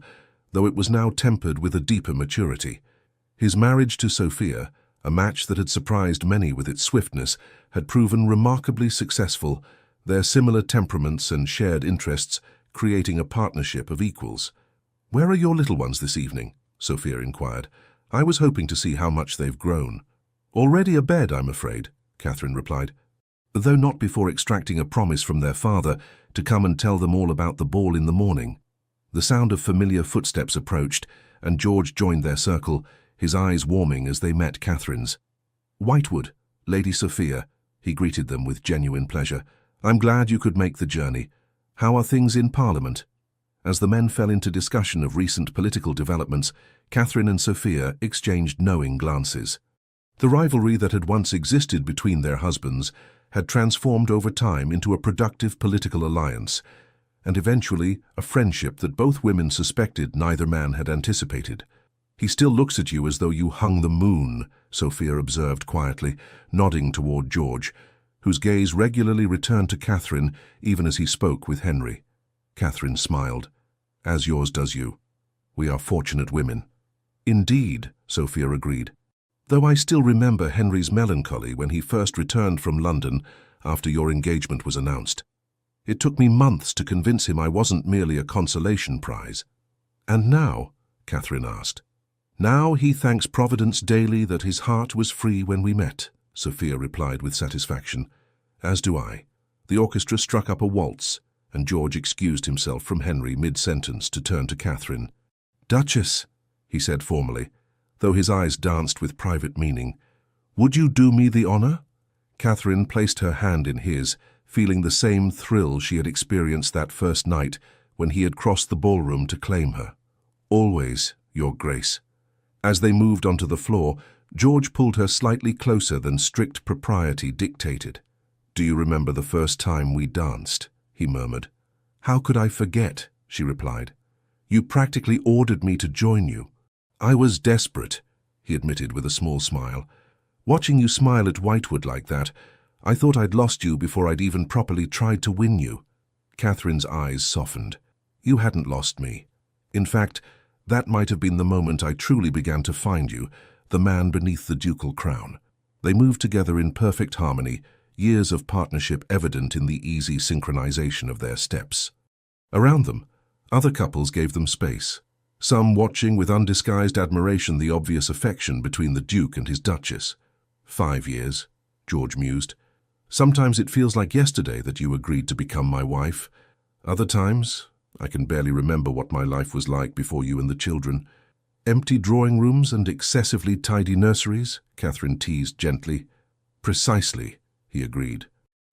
though it was now tempered with a deeper maturity. His marriage to Sophia, a match that had surprised many with its swiftness, had proven remarkably successful, their similar temperaments and shared interests creating a partnership of equals. "Where are your little ones this evening?" Sophia inquired. "I was hoping to see how much they've grown." "Already abed, I'm afraid," Catherine replied, though not before extracting a promise from their father to come and tell them all about the ball in the morning. The sound of familiar footsteps approached, and George joined their circle, his eyes warming as they met Catherine's. "Whitewood, Lady Sophia," he greeted them with genuine pleasure. "I'm glad you could make the journey. How are things in Parliament?" As the men fell into discussion of recent political developments, Catherine and Sophia exchanged knowing glances. The rivalry that had once existed between their husbands had transformed over time into a productive political alliance, and eventually a friendship that both women suspected neither man had anticipated. "He still looks at you as though you hung the moon," Sophia observed quietly, nodding toward George, whose gaze regularly returned to Catherine even as he spoke with Henry. Catherine smiled. "As yours does you. We are fortunate women." "Indeed," Sophia agreed, "though I still remember Henry's melancholy when he first returned from London after your engagement was announced. It took me months to convince him I wasn't merely a consolation prize." "And now?" Catherine asked. "Now he thanks Providence daily that his heart was free when we met," Sophia replied with satisfaction. "As do I." The orchestra struck up a waltz, and George excused himself from Henry mid-sentence to turn to Catherine. "Duchess," he said formally, though his eyes danced with private meaning, "would you do me the honor?" Catherine placed her hand in his, feeling the same thrill she had experienced that first night when he had crossed the ballroom to claim her. "Always, Your Grace." As they moved onto the floor, George pulled her slightly closer than strict propriety dictated. "Do you remember the first time we danced?" he murmured. "How could I forget?" she replied. "You practically ordered me to join you." "I was desperate," he admitted with a small smile. "Watching you smile at Whitewood like that, I thought I'd lost you before I'd even properly tried to win you." Catherine's eyes softened. "You hadn't lost me. In fact, that might have been the moment I truly began to find you, the man beneath the ducal crown." They moved together in perfect harmony, years of partnership evident in the easy synchronization of their steps. Around them, other couples gave them space, some watching with undisguised admiration the obvious affection between the Duke and his Duchess. 5 years, George mused. "Sometimes it feels like yesterday that you agreed to become my wife. Other times, I can barely remember what my life was like before you and the children." "Empty drawing rooms and excessively tidy nurseries," Catherine teased gently. Precisely, he agreed.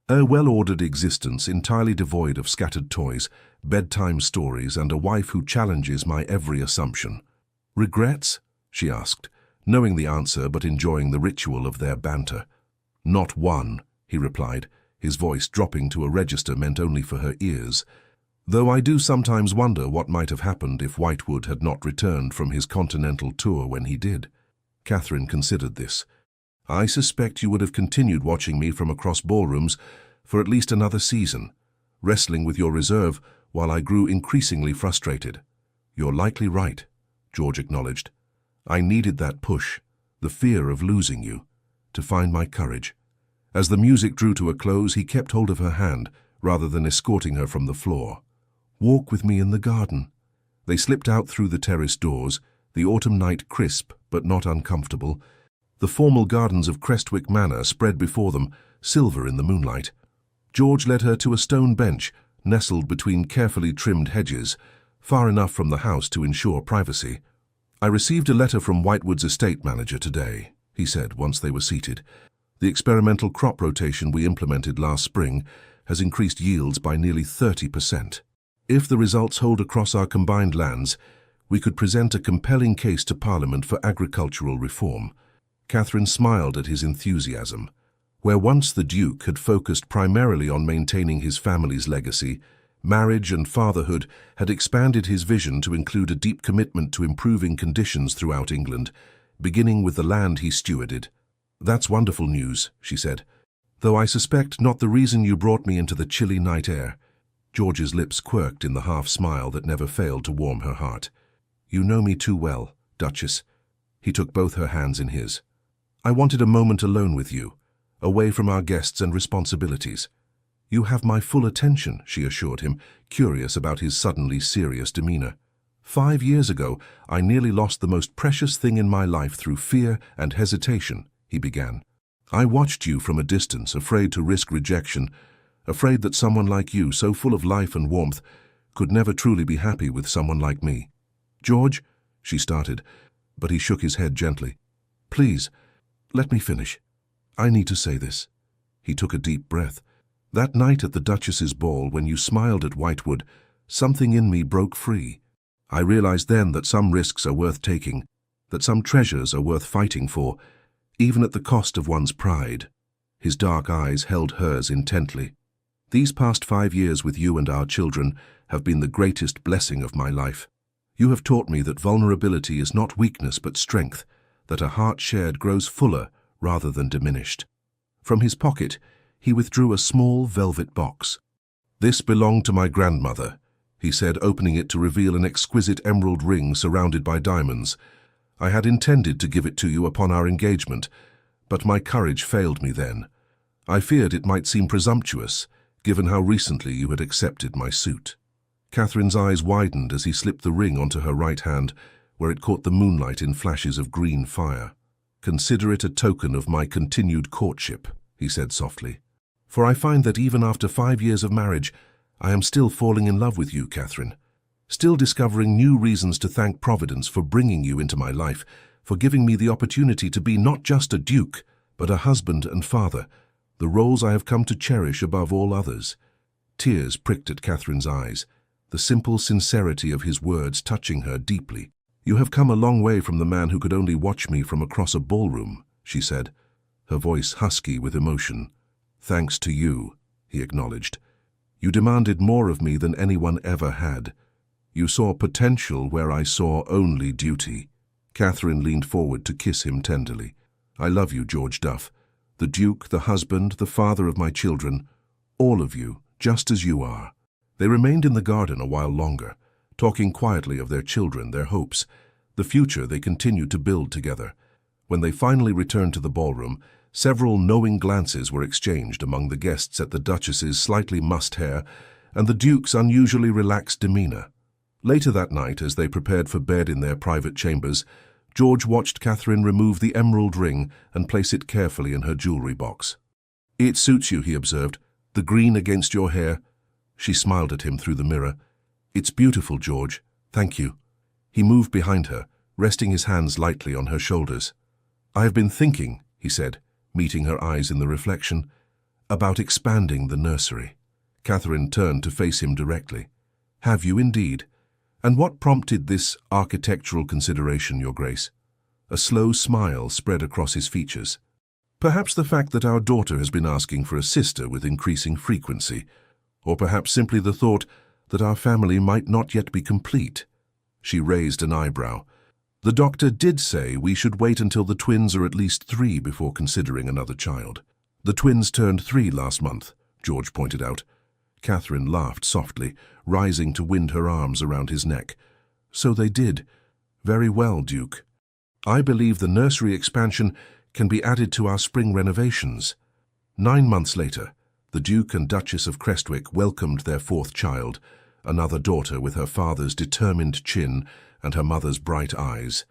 A well-ordered existence entirely devoid of scattered toys, bedtime stories, and a wife who challenges my every assumption. Regrets? She asked, knowing the answer but enjoying the ritual of their banter. Not one, he replied, his voice dropping to a register meant only for her ears. Though I do sometimes wonder what might have happened if Whitewood had not returned from his continental tour when he did. Catherine considered this. I suspect you would have continued watching me from across ballrooms for at least another season, wrestling with your reserve while I grew increasingly frustrated. You're likely right, George acknowledged. I needed that push, the fear of losing you, to find my courage. As the music drew to a close, he kept hold of her hand rather than escorting her from the floor. Walk with me in the garden. They slipped out through the terrace doors, the autumn night crisp but not uncomfortable. The formal gardens of Crestwick Manor spread before them, silver in the moonlight. George led her to a stone bench, nestled between carefully trimmed hedges, far enough from the house to ensure privacy. I received a letter from Whitewood's estate manager today, he said once they were seated. The experimental crop rotation we implemented last spring has increased yields by nearly 30%. If the results hold across our combined lands, we could present a compelling case to Parliament for agricultural reform. Catherine smiled at his enthusiasm. Where once the Duke had focused primarily on maintaining his family's legacy, marriage and fatherhood had expanded his vision to include a deep commitment to improving conditions throughout England, beginning with the land he stewarded. That's wonderful news, she said, though I suspect not the reason you brought me into the chilly night air. George's lips quirked in the half-smile that never failed to warm her heart. You know me too well, Duchess. He took both her hands in his. I wanted a moment alone with you, away from our guests and responsibilities. You have my full attention, she assured him, curious about his suddenly serious demeanor. 5 years ago, I nearly lost the most precious thing in my life through fear and hesitation, he began. I watched you from a distance, afraid to risk rejection, afraid that someone like you, so full of life and warmth, could never truly be happy with someone like me. George, she started, but he shook his head gently. Please, let me finish. I need to say this. He took a deep breath. That night at the Duchess's ball, when you smiled at Whitewood, something in me broke free. I realized then that some risks are worth taking, that some treasures are worth fighting for, even at the cost of one's pride. His dark eyes held hers intently. These past 5 years with you and our children have been the greatest blessing of my life. You have taught me that vulnerability is not weakness but strength, that a heart shared grows fuller rather than diminished. From his pocket, he withdrew a small velvet box. This belonged to my grandmother, he said, opening it to reveal an exquisite emerald ring surrounded by diamonds. I had intended to give it to you upon our engagement, but my courage failed me then. I feared it might seem presumptuous, given how recently you had accepted my suit. Catherine's eyes widened as he slipped the ring onto her right hand, where it caught the moonlight in flashes of green fire. Consider it a token of my continued courtship, he said softly. For I find that even after 5 years of marriage, I am still falling in love with you, Catherine. Still discovering new reasons to thank Providence for bringing you into my life, for giving me the opportunity to be not just a duke, but a husband and father, the roles I have come to cherish above all others. Tears pricked at Catherine's eyes, the simple sincerity of his words touching her deeply. You have come a long way from the man who could only watch me from across a ballroom, she said, her voice husky with emotion. Thanks to you, he acknowledged. You demanded more of me than anyone ever had. You saw potential where I saw only duty. Catherine leaned forward to kiss him tenderly. I love you, George Duff. The Duke, the husband, the father of my children, all of you, just as you are. They remained in the garden a while longer, talking quietly of their children, their hopes, the future they continued to build together. When they finally returned to the ballroom, several knowing glances were exchanged among the guests at the Duchess's slightly mussed hair and the Duke's unusually relaxed demeanor. Later that night, as they prepared for bed in their private chambers, George watched Catherine remove the emerald ring and place it carefully in her jewelry box. It suits you, he observed, the green against your hair. She smiled at him through the mirror. It's beautiful, George. Thank you. He moved behind her, resting his hands lightly on her shoulders. I have been thinking, he said, meeting her eyes in the reflection. "About expanding the nursery." Catherine turned to face him directly. "Have you indeed? And what prompted this architectural consideration, Your Grace?" A slow smile spread across his features. "Perhaps the fact that our daughter has been asking for a sister with increasing frequency, or perhaps simply the thought that our family might not yet be complete." She raised an eyebrow. "The doctor did say we should wait until the twins are at least 3 before considering another child." "The twins turned 3 last month," George pointed out. Catherine laughed softly, rising to wind her arms around his neck. "So they did. Very well, Duke. I believe the nursery expansion can be added to our spring renovations." 9 months later, the Duke and Duchess of Crestwick welcomed their 4th child, another daughter with her father's determined chin and her mother's bright eyes.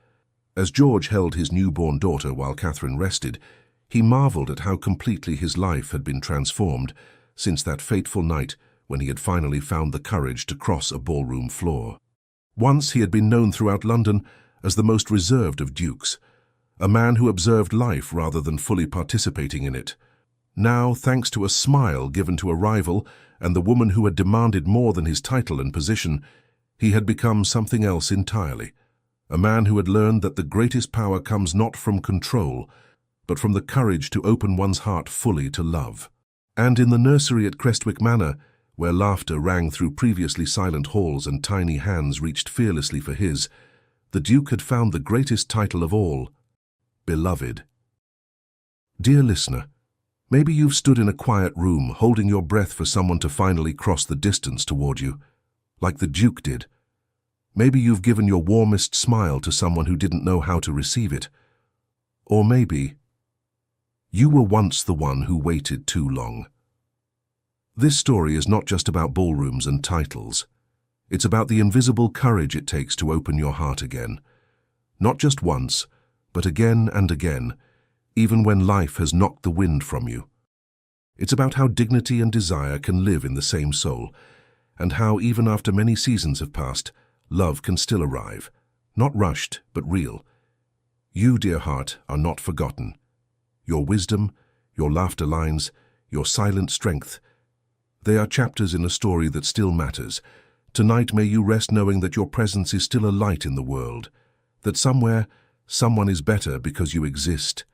As George held his newborn daughter while Catherine rested, he marveled at how completely his life had been transformed since that fateful night when he had finally found the courage to cross a ballroom floor. Once he had been known throughout London as the most reserved of dukes, a man who observed life rather than fully participating in it. Now, thanks to a smile given to a rival and the woman who had demanded more than his title and position, he had become something else entirely. A man who had learned that the greatest power comes not from control, but from the courage to open one's heart fully to love. And in the nursery at Crestwick Manor, where laughter rang through previously silent halls and tiny hands reached fearlessly for his, the Duke had found the greatest title of all, beloved. Dear listener, maybe you've stood in a quiet room holding your breath for someone to finally cross the distance toward you, like the Duke did. Maybe you've given your warmest smile to someone who didn't know how to receive it. Or maybe you were once the one who waited too long. This story is not just about ballrooms and titles. It's about the invisible courage it takes to open your heart again. Not just once, but again and again, even when life has knocked the wind from you. It's about how dignity and desire can live in the same soul, and how even after many seasons have passed, love can still arrive, not rushed, but real. You, dear heart, are not forgotten. Your wisdom, your laughter lines, your silent strength, they are chapters in a story that still matters. Tonight may you rest knowing that your presence is still a light in the world, that somewhere, someone is better because you exist,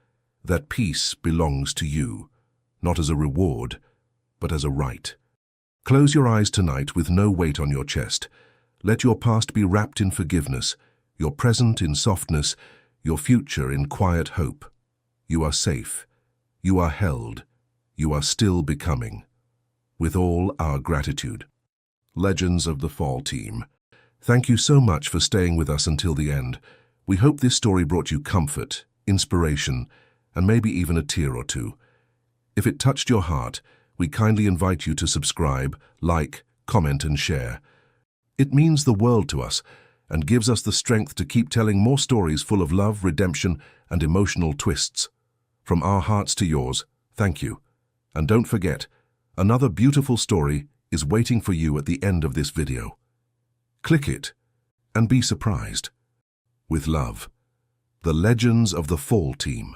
that peace belongs to you, not as a reward, but as a right. Close your eyes tonight with no weight on your chest. Let your past be wrapped in forgiveness, your present in softness, your future in quiet hope. You are safe. You are held. You are still becoming. With all our gratitude. Legends of the Fall Team. Thank you so much for staying with us until the end. We hope this story brought you comfort, inspiration, and maybe even a tear or two. If it touched your heart, we kindly invite you to subscribe, like, comment, and share. It means the world to us and gives us the strength to keep telling more stories full of love, redemption, and emotional twists. From our hearts to yours, thank you. And don't forget, another beautiful story is waiting for you at the end of this video. Click it and be surprised. With love, the Legends of the Fall Team.